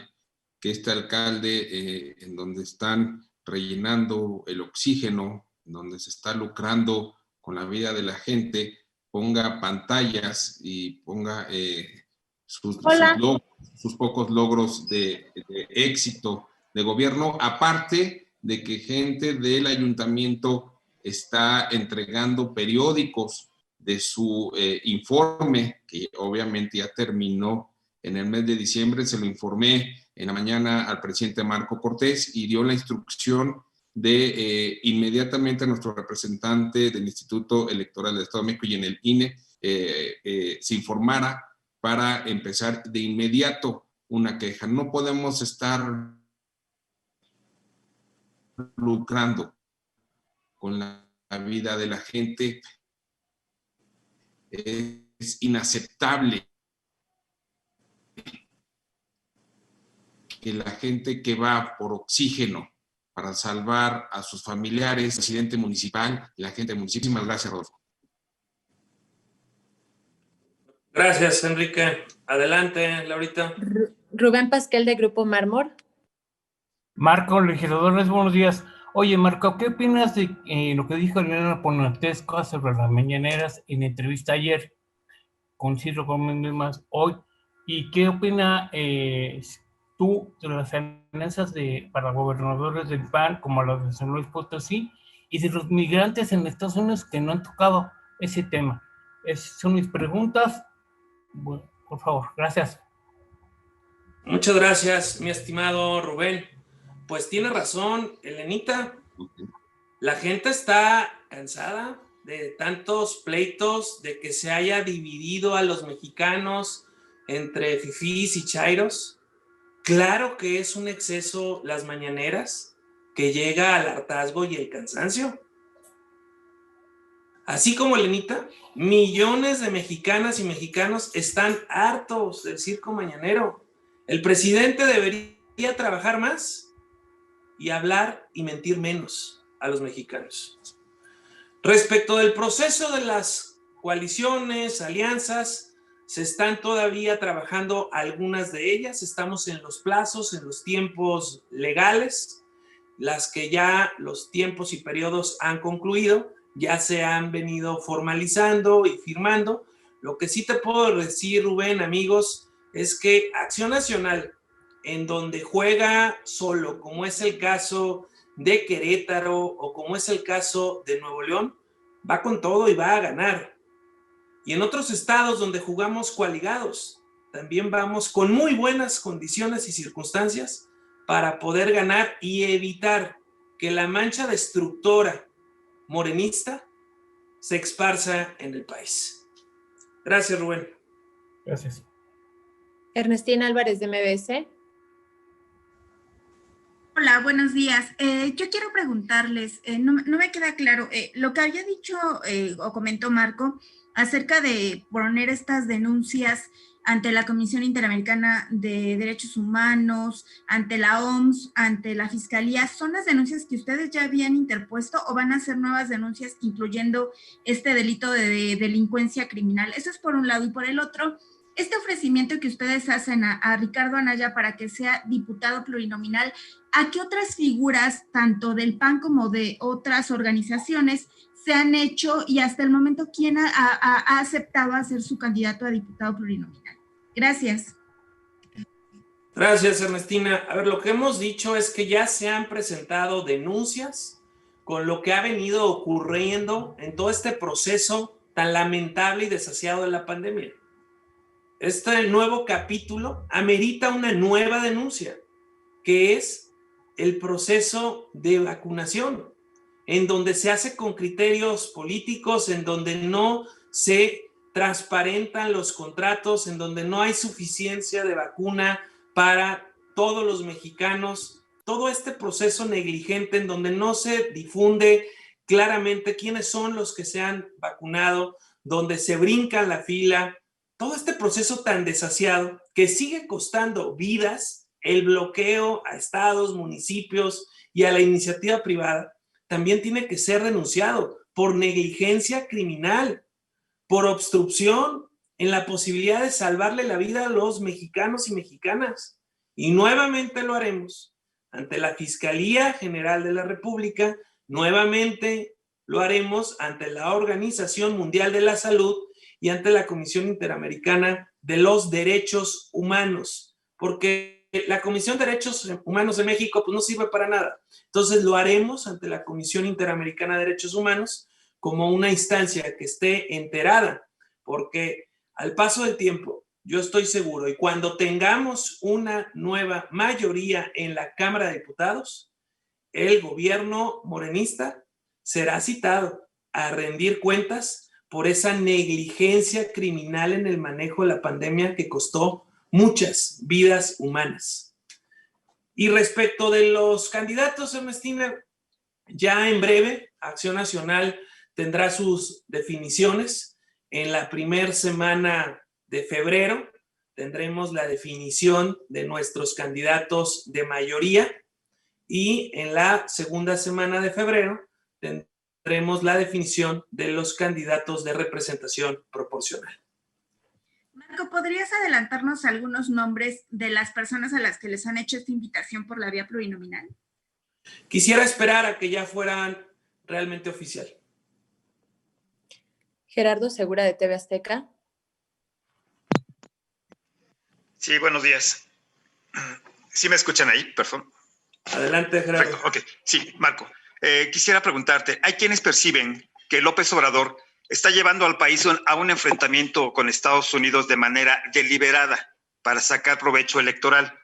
que este alcalde, en donde están rellenando el oxígeno, donde se está lucrando con la vida de la gente, ponga pantallas y ponga sus pocos logros de éxito de gobierno, aparte de que gente del ayuntamiento está entregando periódicos de su informe, que obviamente ya terminó en el mes de diciembre. Se lo informé en la mañana al presidente Marco Cortés y dio la instrucción de inmediatamente a nuestro representante del Instituto Electoral del Estado de México y en el INE se informara para empezar de inmediato una queja. No podemos estar lucrando con la vida de la gente. Es inaceptable que la gente que va por oxígeno para salvar a sus familiares, presidente municipal y la gente del municipio. Muchísimas gracias, Rodolfo. Gracias, Enrique. Adelante, Laurita. Rubén Pasquel, de Grupo Mármol. Marco, legisladores, buenos días. Oye, Marco, ¿qué opinas de lo que dijo Elena Poniatowska sobre las mañaneras en entrevista ayer con Ciro Gómez más hoy? ¿Y qué opina tú de las alianzas para gobernadores del PAN, como las de San Luis Potosí, y de los migrantes en Estados Unidos que no han tocado ese tema? Esas son mis preguntas. Bueno, por favor, gracias. Muchas gracias, mi estimado Rubén. Pues tiene razón, Elenita. La gente está cansada de tantos pleitos, de que se haya dividido a los mexicanos entre fifís y chairos. Claro que es un exceso las mañaneras que llega al hartazgo y el cansancio. Así como Elenita, millones de mexicanas y mexicanos están hartos del circo mañanero. El presidente debería trabajar más y hablar y mentir menos a los mexicanos. Respecto del proceso de las coaliciones, alianzas, se están todavía trabajando algunas de ellas. Estamos en los plazos, en los tiempos legales, las que ya los tiempos y periodos han concluido, ya se han venido formalizando y firmando. Lo que sí te puedo decir, Rubén, amigos, es que Acción Nacional, en donde juega solo, como es el caso de Querétaro o como es el caso de Nuevo León, va con todo y va a ganar. Y en otros estados donde jugamos coaligados, también vamos con muy buenas condiciones y circunstancias para poder ganar y evitar que la mancha destructora morenista se esparza en el país. Gracias, Rubén. Gracias. Ernestina Álvarez, de MBS. Hola, buenos días. Yo quiero preguntarles, no me queda claro, lo que había dicho o comentó Marco acerca de poner estas denuncias ante la Comisión Interamericana de Derechos Humanos, ante la OMS, ante la Fiscalía, ¿son las denuncias que ustedes ya habían interpuesto o van a hacer nuevas denuncias incluyendo este delito de delincuencia criminal? Eso es por un lado. Y por el otro, este ofrecimiento que ustedes hacen a Ricardo Anaya para que sea diputado plurinominal, ¿a qué otras figuras, tanto del PAN como de otras organizaciones, se han hecho y hasta el momento quién ha aceptado a ser su candidato a diputado plurinominal? Gracias. Gracias, Ernestina. A ver, lo que hemos dicho es que ya se han presentado denuncias con lo que ha venido ocurriendo en todo este proceso tan lamentable y desasiado de la pandemia. Este nuevo capítulo amerita una nueva denuncia, que es el proceso de vacunación, en donde se hace con criterios políticos, en donde no se transparentan los contratos, en donde no hay suficiencia de vacuna para todos los mexicanos, todo este proceso negligente en donde no se difunde claramente quiénes son los que se han vacunado, donde se brinca la fila, todo este proceso tan desasiado que sigue costando vidas, el bloqueo a estados, municipios y a la iniciativa privada, también tiene que ser denunciado por negligencia criminal, por obstrucción en la posibilidad de salvarle la vida a los mexicanos y mexicanas. Y nuevamente lo haremos ante la Fiscalía General de la República, nuevamente lo haremos ante la Organización Mundial de la Salud y ante la Comisión Interamericana de los Derechos Humanos, porque la Comisión de Derechos Humanos de México pues no sirve para nada. Entonces lo haremos ante la Comisión Interamericana de Derechos Humanos como una instancia que esté enterada, porque al paso del tiempo, yo estoy seguro, y cuando tengamos una nueva mayoría en la Cámara de Diputados, el gobierno morenista será citado a rendir cuentas por esa negligencia criminal en el manejo de la pandemia que costó muchas vidas humanas. Y respecto de los candidatos, Ernestina, Ya en breve, Acción Nacional tendrá sus definiciones. En la primera semana de febrero tendremos la definición de nuestros candidatos de mayoría y en la segunda semana de febrero tendremos la definición de los candidatos de representación proporcional. Marco, ¿podrías adelantarnos algunos nombres de las personas a las que les han hecho esta invitación por la vía plurinominal? Quisiera esperar a que ya fueran realmente oficial. Gerardo Segura, de TV Azteca. Sí, buenos días. ¿Sí me escuchan ahí? Perfecto. Adelante, Gerardo. Perfecto. Ok, sí, Marco. Quisiera preguntarte, hay quienes perciben que López Obrador está llevando al país a un enfrentamiento con Estados Unidos de manera deliberada para sacar provecho electoral,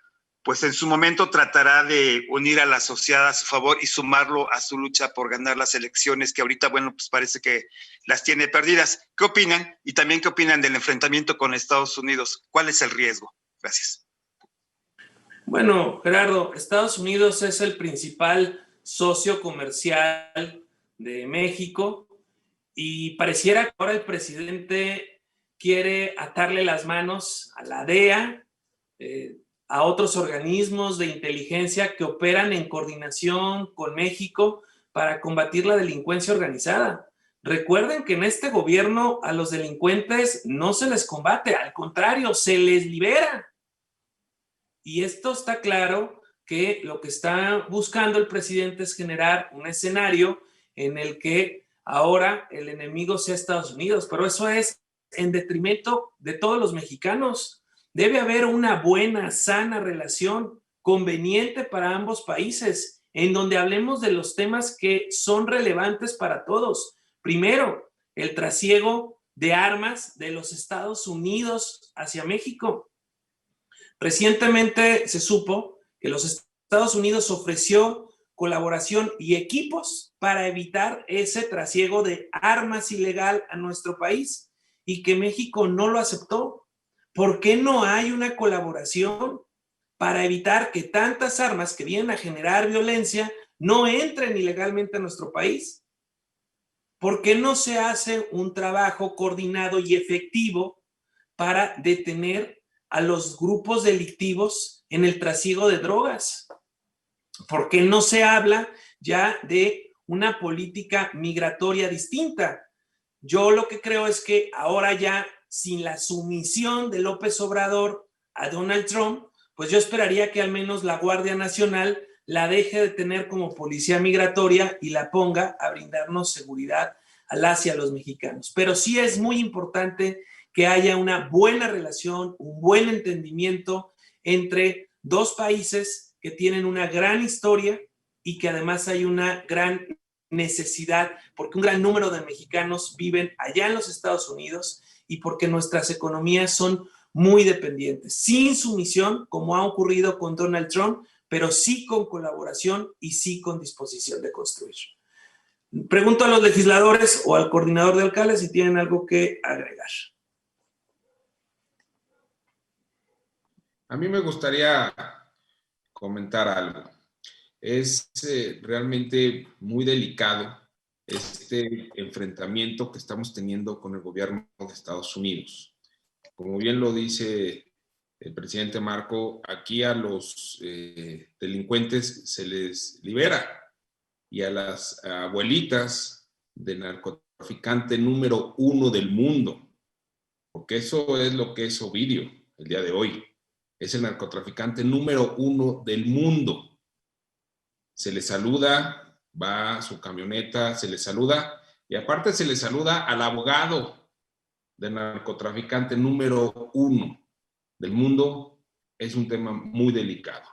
pues en su momento tratará de unir a la sociedad a su favor y sumarlo a su lucha por ganar las elecciones que ahorita, bueno, pues parece que las tiene perdidas. ¿Qué opinan? Y también, ¿qué opinan del enfrentamiento con Estados Unidos? ¿Cuál es el riesgo? Gracias. Bueno, Gerardo, Estados Unidos es el principal socio comercial de México y pareciera que ahora el presidente quiere atarle las manos a la DEA, a otros organismos de inteligencia que operan en coordinación con México para combatir la delincuencia organizada. Recuerden que en este gobierno a los delincuentes no se les combate, al contrario, se les libera. Y esto está claro que lo que está buscando el presidente es generar un escenario en el que ahora el enemigo sea Estados Unidos, pero eso es en detrimento de todos los mexicanos. Debe haber una buena, sana relación conveniente para ambos países, en donde hablemos de los temas que son relevantes para todos. Primero, el trasiego de armas de los Estados Unidos hacia México. Recientemente se supo que los Estados Unidos ofreció colaboración y equipos para evitar ese trasiego de armas ilegal a nuestro país y que México no lo aceptó. ¿Por qué no hay una colaboración para evitar que tantas armas que vienen a generar violencia no entren ilegalmente a nuestro país? ¿Por qué no se hace un trabajo coordinado y efectivo para detener a los grupos delictivos en el trasiego de drogas? ¿Por qué no se habla ya de una política migratoria distinta? Yo lo que creo es que ahora ya, sin la sumisión de López Obrador a Donald Trump, pues yo esperaría que al menos la Guardia Nacional la deje de tener como policía migratoria y la ponga a brindarnos seguridad a las y a los mexicanos. Pero sí es muy importante que haya una buena relación, un buen entendimiento entre dos países que tienen una gran historia y que además hay una gran necesidad, porque un gran número de mexicanos viven allá en los Estados Unidos y porque nuestras economías son muy dependientes, sin sumisión, como ha ocurrido con Donald Trump, pero sí con colaboración y sí con disposición de construir. Pregunto a los legisladores o al coordinador de alcaldes si tienen algo que agregar. A mí me gustaría comentar algo. Es realmente muy delicado este enfrentamiento que estamos teniendo con el gobierno de Estados Unidos. Como bien lo dice el presidente Marco, aquí a los delincuentes se les libera y a las abuelitas del narcotraficante número 1 del mundo, porque eso es lo que es Ovidio el día de hoy. Es el narcotraficante número 1 del mundo. Se le saluda, va a su camioneta, se le saluda y aparte se le saluda al abogado del narcotraficante número 1 del mundo. Es un tema muy delicado.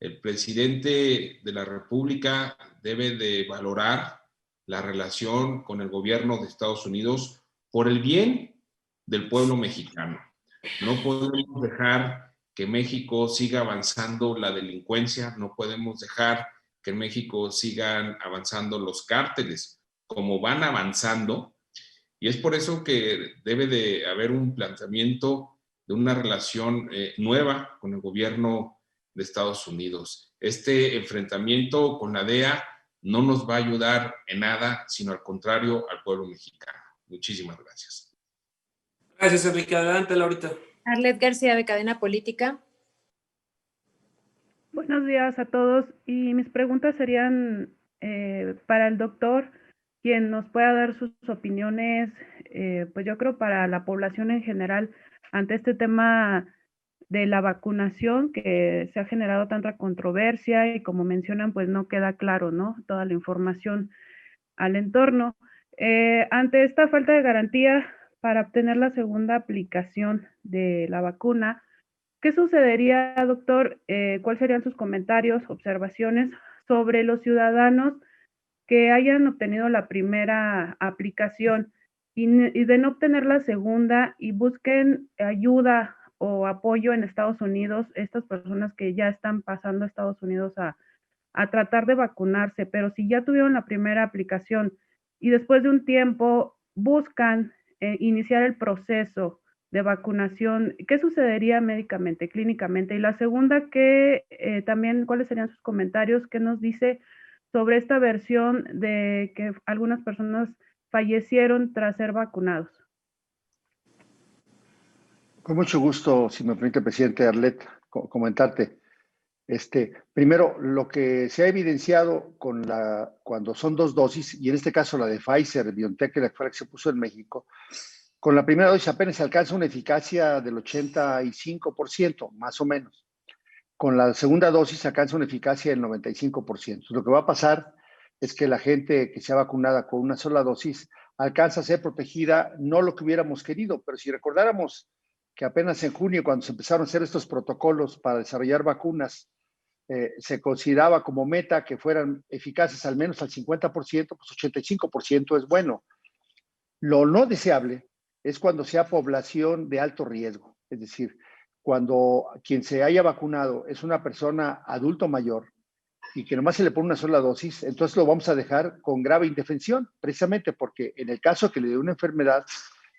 El presidente de la República debe de valorar la relación con el gobierno de Estados Unidos por el bien del pueblo mexicano. No podemos dejar que México siga avanzando la delincuencia, no podemos dejar que en México sigan avanzando los cárteles como van avanzando, y es por eso que debe de haber un planteamiento de una relación nueva con el gobierno de Estados Unidos. Este enfrentamiento con la DEA no nos va a ayudar en nada, sino al contrario, al pueblo mexicano. Muchísimas gracias. Gracias, Enrique. Adelante, Laurita. Arlet García, de Cadena Política. Buenos días a todos, y mis preguntas serían para el doctor, quien nos pueda dar sus opiniones, pues yo creo para la población en general, ante este tema de la vacunación, que se ha generado tanta controversia y como mencionan, pues no queda claro, ¿no? Toda la información al entorno. Ante esta falta de garantía para obtener la segunda aplicación de la vacuna, ¿qué sucedería, doctor? ¿Cuáles serían sus comentarios, observaciones sobre los ciudadanos que hayan obtenido la primera aplicación y de no obtener la segunda y busquen ayuda o apoyo en Estados Unidos, estas personas que ya están pasando a Estados Unidos a tratar de vacunarse, pero si ya tuvieron la primera aplicación y después de un tiempo buscan iniciar el proceso de vacunación, ¿qué sucedería médicamente, clínicamente? Y la segunda, que también, ¿cuáles serían sus comentarios? ¿Qué nos dice sobre esta versión de que algunas personas fallecieron tras ser vacunados? Con mucho gusto, si me permite, presidente Arlet, comentarte. Primero, lo que se ha evidenciado cuando son 2 dosis, y en este caso la de Pfizer, BioNTech, la que se puso en México, con la primera dosis apenas se alcanza una eficacia del 85%, más o menos. Con la segunda dosis se alcanza una eficacia del 95%. Lo que va a pasar es que la gente que sea vacunada con una sola dosis alcanza a ser protegida, no lo que hubiéramos querido, pero si recordáramos que apenas en junio, cuando se empezaron a hacer estos protocolos para desarrollar vacunas, se consideraba como meta que fueran eficaces al menos al 50%, pues 85% es bueno. Lo no deseable es cuando sea población de alto riesgo, es decir, cuando quien se haya vacunado es una persona adulto mayor y que nomás se le pone una sola dosis, entonces lo vamos a dejar con grave indefensión, precisamente porque en el caso que le dé una enfermedad,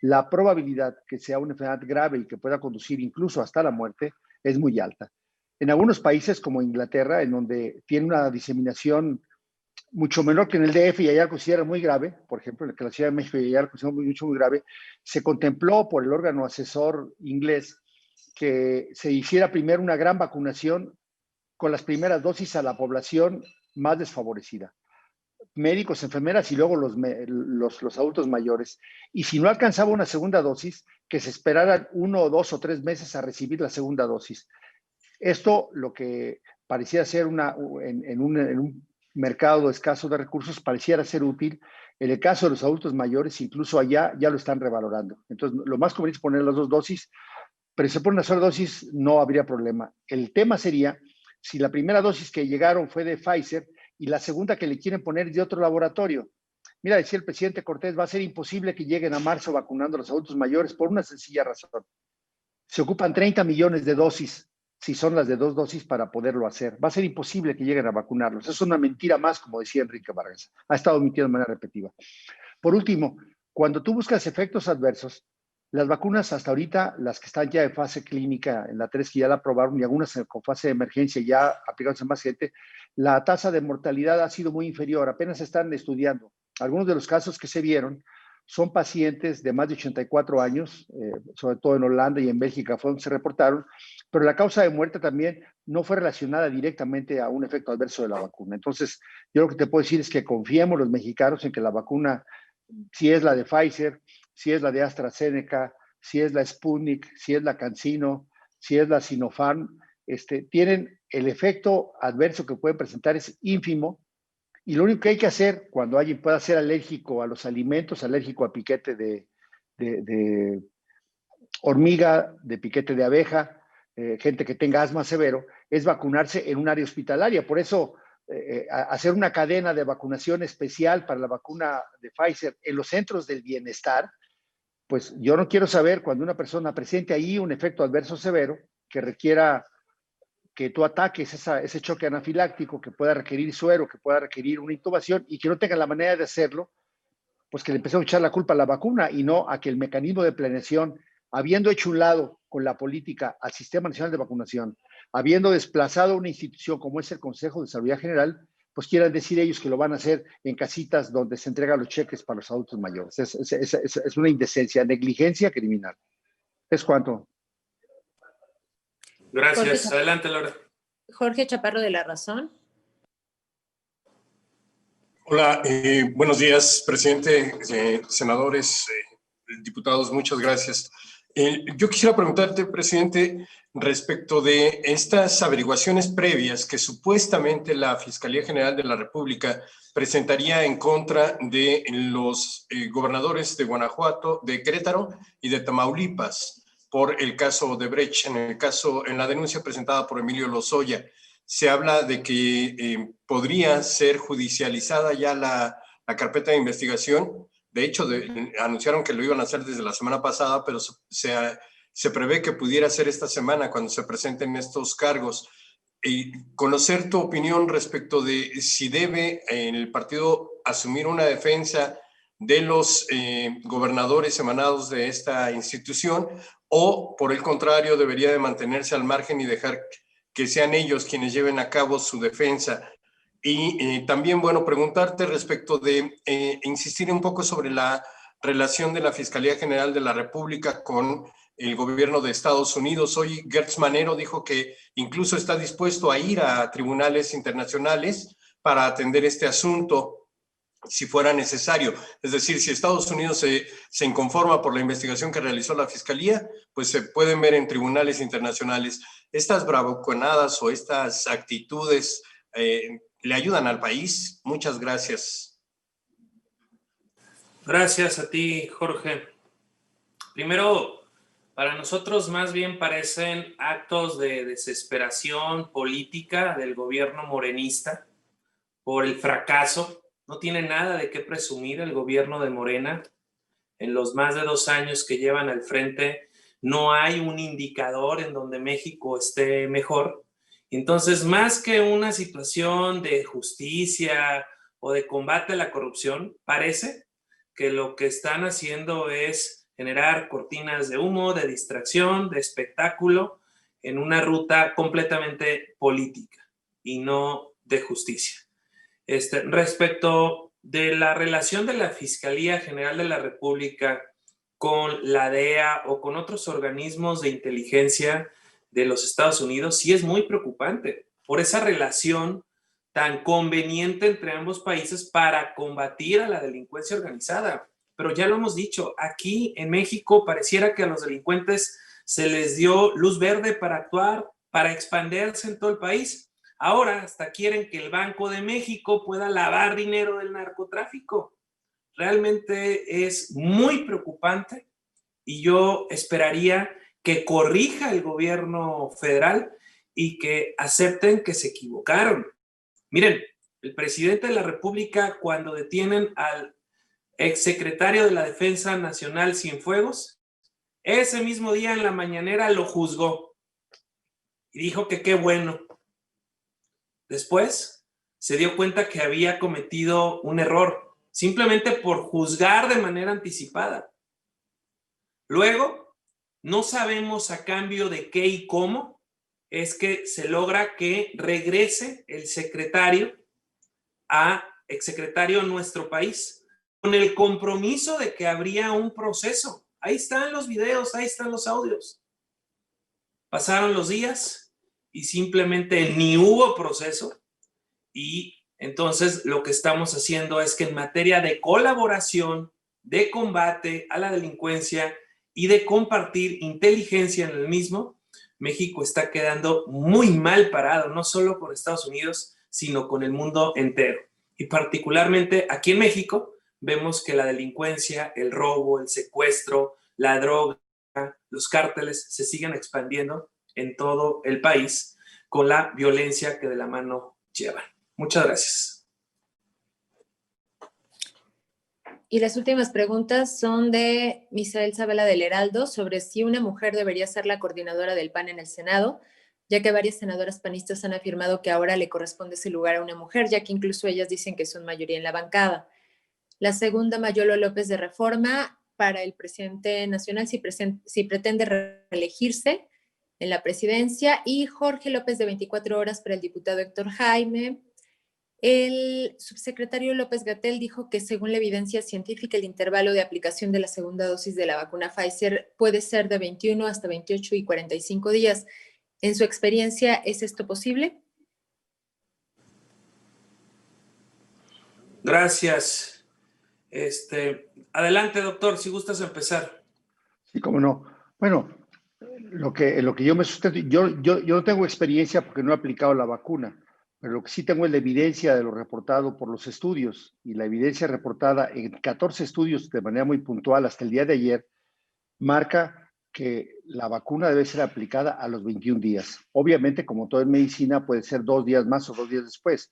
la probabilidad que sea una enfermedad grave y que pueda conducir incluso hasta la muerte es muy alta. En algunos países como Inglaterra, en donde tiene una diseminación mucho menor que en el DF y allá considera muy grave, por ejemplo, en la Ciudad de México y allá considera muy grave, se contempló por el órgano asesor inglés que se hiciera primero una gran vacunación con las primeras dosis a la población más desfavorecida. Médicos, enfermeras y luego los adultos mayores. Y si no alcanzaba una segunda dosis, que se esperaran 1 o 2 o 3 meses a recibir la segunda dosis. Esto, lo que pareciera ser en un mercado escaso de recursos, pareciera ser útil. En el caso de los adultos mayores, incluso allá ya lo están revalorando. Entonces, lo más conveniente es poner las 2 dosis, pero si se pone una sola dosis no habría problema. El tema sería si la primera dosis que llegaron fue de Pfizer y la segunda que le quieren poner es de otro laboratorio. Mira, decía el presidente Cortés, va a ser imposible que lleguen a marzo vacunando a los adultos mayores por una sencilla razón. Se ocupan 30 millones de dosis, si son las de 2 dosis, para poderlo hacer. Va a ser imposible que lleguen a vacunarlos. Es una mentira más, como decía Enrique Vargas. Ha estado mintiendo de manera repetitiva. Por último, cuando tú buscas efectos adversos, las vacunas hasta ahorita, las que están ya en fase clínica, en la 3 que ya la aprobaron y algunas con fase de emergencia ya aplicadas a más gente, la tasa de mortalidad ha sido muy inferior, apenas se están estudiando. Algunos de los casos que se vieron son pacientes de más de 84 años, sobre todo en Holanda y en Bélgica fue donde se reportaron, pero la causa de muerte también no fue relacionada directamente a un efecto adverso de la vacuna. Entonces, yo lo que te puedo decir es que confiemos los mexicanos en que la vacuna, si es la de Pfizer, si es la de AstraZeneca, si es la Sputnik, si es la CanSino, si es la Sinopharm, tienen el efecto adverso que pueden presentar es ínfimo, y lo único que hay que hacer cuando alguien pueda ser alérgico a los alimentos, alérgico a piquete de hormiga, de piquete de abeja, gente que tenga asma severo, es vacunarse en un área hospitalaria. Por eso, hacer una cadena de vacunación especial para la vacuna de Pfizer en los centros del bienestar, pues yo no quiero saber cuando una persona presente ahí un efecto adverso severo que requiera que tú ataques ese choque anafiláctico, que pueda requerir suero, que pueda requerir una intubación y que no tenga la manera de hacerlo, pues que le empecemos a echar la culpa a la vacuna y no a que el mecanismo de planeación, habiendo hecho un lado con la política al Sistema Nacional de Vacunación, habiendo desplazado una institución como es el Consejo de Salubridad General, pues quieran decir ellos que lo van a hacer en casitas donde se entregan los cheques para los adultos mayores. Es una indecencia, negligencia criminal. ¿Es cuánto? Gracias. Adelante, Laura. Jorge Chaparro de La Razón. Hola, buenos días, presidente, senadores, diputados, muchas gracias. Yo quisiera preguntarte, presidente, respecto de estas averiguaciones previas que supuestamente la Fiscalía General de la República presentaría en contra de los gobernadores de Guanajuato, de Querétaro y de Tamaulipas por el caso Odebrecht, en la denuncia presentada por Emilio Lozoya. Se habla de que podría ser judicializada ya la carpeta de investigación. De hecho, anunciaron que lo iban a hacer desde la semana pasada, pero se prevé que pudiera ser esta semana cuando se presenten estos cargos. Conocer tu opinión respecto de si debe el partido asumir una defensa de los gobernadores emanados de esta institución, o por el contrario debería de mantenerse al margen y dejar que sean ellos quienes lleven a cabo su defensa. Y también, bueno, preguntarte respecto de insistir un poco sobre la relación de la Fiscalía General de la República con el gobierno de Estados Unidos. Hoy Gertz Manero dijo que incluso está dispuesto a ir a tribunales internacionales para atender este asunto si fuera necesario. Es decir, si Estados Unidos se inconforma por la investigación que realizó la Fiscalía, pues se pueden ver en tribunales internacionales. Estas bravuconadas o estas actitudes le ayudan al país. Muchas gracias. Gracias a ti, Jorge. Primero, para nosotros más bien parecen actos de desesperación política del gobierno morenista por el fracaso. No tiene nada de qué presumir el gobierno de Morena. En los más de 2 años que llevan al frente, no hay un indicador en donde México esté mejor. Entonces, más que una situación de justicia o de combate a la corrupción, parece que lo que están haciendo es generar cortinas de humo, de distracción, de espectáculo, en una ruta completamente política y no de justicia. Respecto de la relación de la Fiscalía General de la República con la DEA o con otros organismos de inteligencia de los Estados Unidos, sí es muy preocupante por esa relación tan conveniente entre ambos países para combatir a la delincuencia organizada. Pero ya lo hemos dicho, aquí en México pareciera que a los delincuentes se les dio luz verde para actuar, para expandirse en todo el país. Ahora hasta quieren que el Banco de México pueda lavar dinero del narcotráfico. Realmente es muy preocupante y yo esperaría que corrija el gobierno federal y que acepten que se equivocaron. Miren, el presidente de la República, cuando detienen al exsecretario de la Defensa Nacional Cienfuegos, ese mismo día en la mañanera lo juzgó y dijo que qué bueno. Después se dio cuenta que había cometido un error, simplemente por juzgar de manera anticipada. Luego, no sabemos a cambio de qué y cómo es que se logra que regrese el exsecretario a nuestro país, con el compromiso de que habría un proceso. Ahí están los videos, ahí están los audios. Pasaron los días y simplemente ni hubo proceso, y entonces lo que estamos haciendo es que en materia de colaboración, de combate a la delincuencia y de compartir inteligencia en el mismo, México está quedando muy mal parado, no solo con Estados Unidos, sino con el mundo entero. Y particularmente aquí en México vemos que la delincuencia, el robo, el secuestro, la droga, los cárteles se siguen expandiendo en todo el país con la violencia que de la mano llevan. Muchas gracias. Y las últimas preguntas son de Misael Zavala del Heraldo sobre si una mujer debería ser la coordinadora del PAN en el Senado, ya que varias senadoras panistas han afirmado que ahora le corresponde ese lugar a una mujer, ya que incluso ellas dicen que son mayoría en la bancada. La segunda, Mayolo López de Reforma, para el presidente nacional si pretende reelegirse en la presidencia, y Jorge López de 24 horas para el diputado Héctor Jaime. El subsecretario López-Gatell dijo que según la evidencia científica, el intervalo de aplicación de la segunda dosis de la vacuna Pfizer puede ser de 21 hasta 28 y 45 días. En su experiencia, ¿es esto posible? Gracias. Adelante, doctor, si gustas empezar. Sí, cómo no. Bueno, lo que yo me sustento, yo no tengo experiencia porque no he aplicado la vacuna, pero lo que sí tengo es la evidencia de lo reportado por los estudios, y la evidencia reportada en 14 estudios de manera muy puntual hasta el día de ayer marca que la vacuna debe ser aplicada a los 21 días. Obviamente, como todo en medicina, puede ser 2 días más o 2 días después.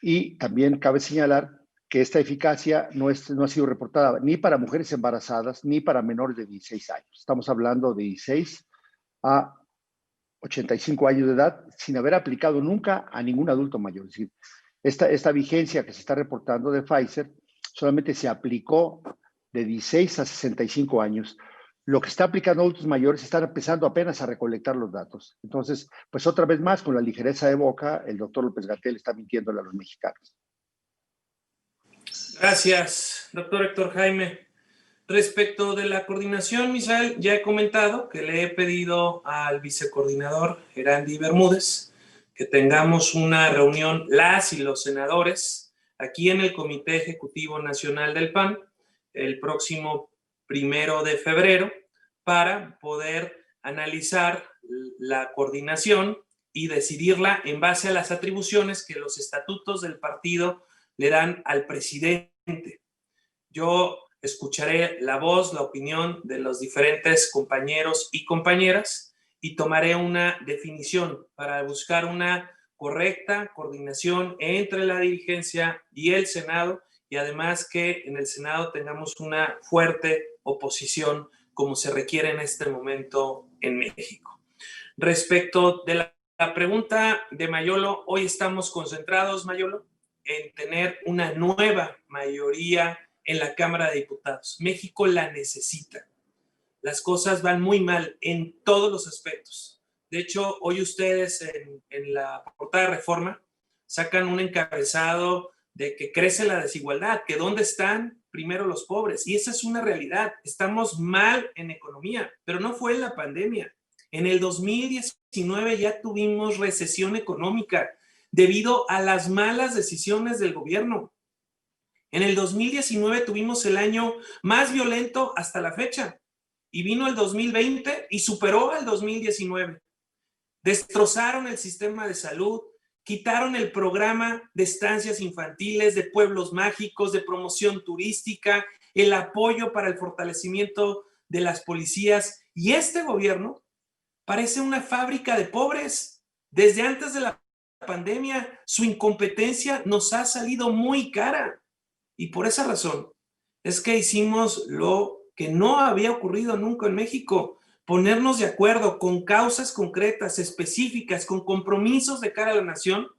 Y también cabe señalar que esta eficacia no ha sido reportada ni para mujeres embarazadas ni para menores de 16 años. Estamos hablando de 16 a 85 años de edad sin haber aplicado nunca a ningún adulto mayor. Es decir, esta vigencia que se está reportando de Pfizer solamente se aplicó de 16 a 65 años. Lo que está aplicando a adultos mayores están empezando apenas a recolectar los datos. Entonces, pues otra vez más, con la ligereza de boca, el doctor López-Gatell está mintiéndole a los mexicanos. Gracias, doctor Héctor Jaime. Respecto de la coordinación, Misael, ya he comentado que le he pedido al vicecoordinador Gerandi Bermúdez que tengamos una reunión, las y los senadores, aquí en el Comité Ejecutivo Nacional del PAN, el próximo 1 de febrero, para poder analizar la coordinación y decidirla en base a las atribuciones que los estatutos del partido le dan al presidente. Yo escucharé la voz, la opinión de los diferentes compañeros y compañeras y tomaré una definición para buscar una correcta coordinación entre la dirigencia y el Senado, y además que en el Senado tengamos una fuerte oposición como se requiere en este momento en México. Respecto de la pregunta de Mayolo, hoy estamos concentrados, Mayolo, en tener una nueva mayoría en la Cámara de Diputados. México la necesita. Las cosas van muy mal en todos los aspectos. De hecho, hoy ustedes en la portada de Reforma sacan un encabezado de que crece la desigualdad, que dónde están primero los pobres. Y esa es una realidad. Estamos mal en economía, pero no fue en la pandemia. En el 2019 ya tuvimos recesión económica debido a las malas decisiones del gobierno. En el 2019 tuvimos el año más violento hasta la fecha y vino el 2020 y superó al 2019. Destrozaron el sistema de salud, quitaron el programa de estancias infantiles, de pueblos mágicos, de promoción turística, el apoyo para el fortalecimiento de las policías, y este gobierno parece una fábrica de pobres. Desde antes de la pandemia, su incompetencia nos ha salido muy cara. Y por esa razón es que hicimos lo que no había ocurrido nunca en México: ponernos de acuerdo con causas concretas, específicas, con compromisos de cara a la nación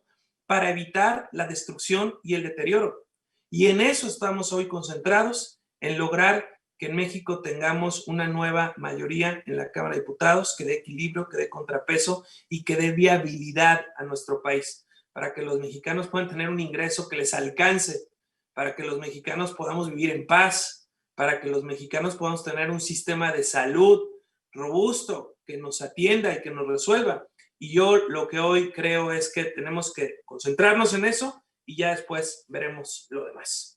para evitar la destrucción y el deterioro. Y en eso estamos hoy concentrados, en lograr que en México tengamos una nueva mayoría en la Cámara de Diputados que dé equilibrio, que dé contrapeso y que dé viabilidad a nuestro país, para que los mexicanos puedan tener un ingreso que les alcance, para que los mexicanos podamos vivir en paz, para que los mexicanos podamos tener un sistema de salud robusto que nos atienda y que nos resuelva. Y yo lo que hoy creo es que tenemos que concentrarnos en eso y ya después veremos lo demás.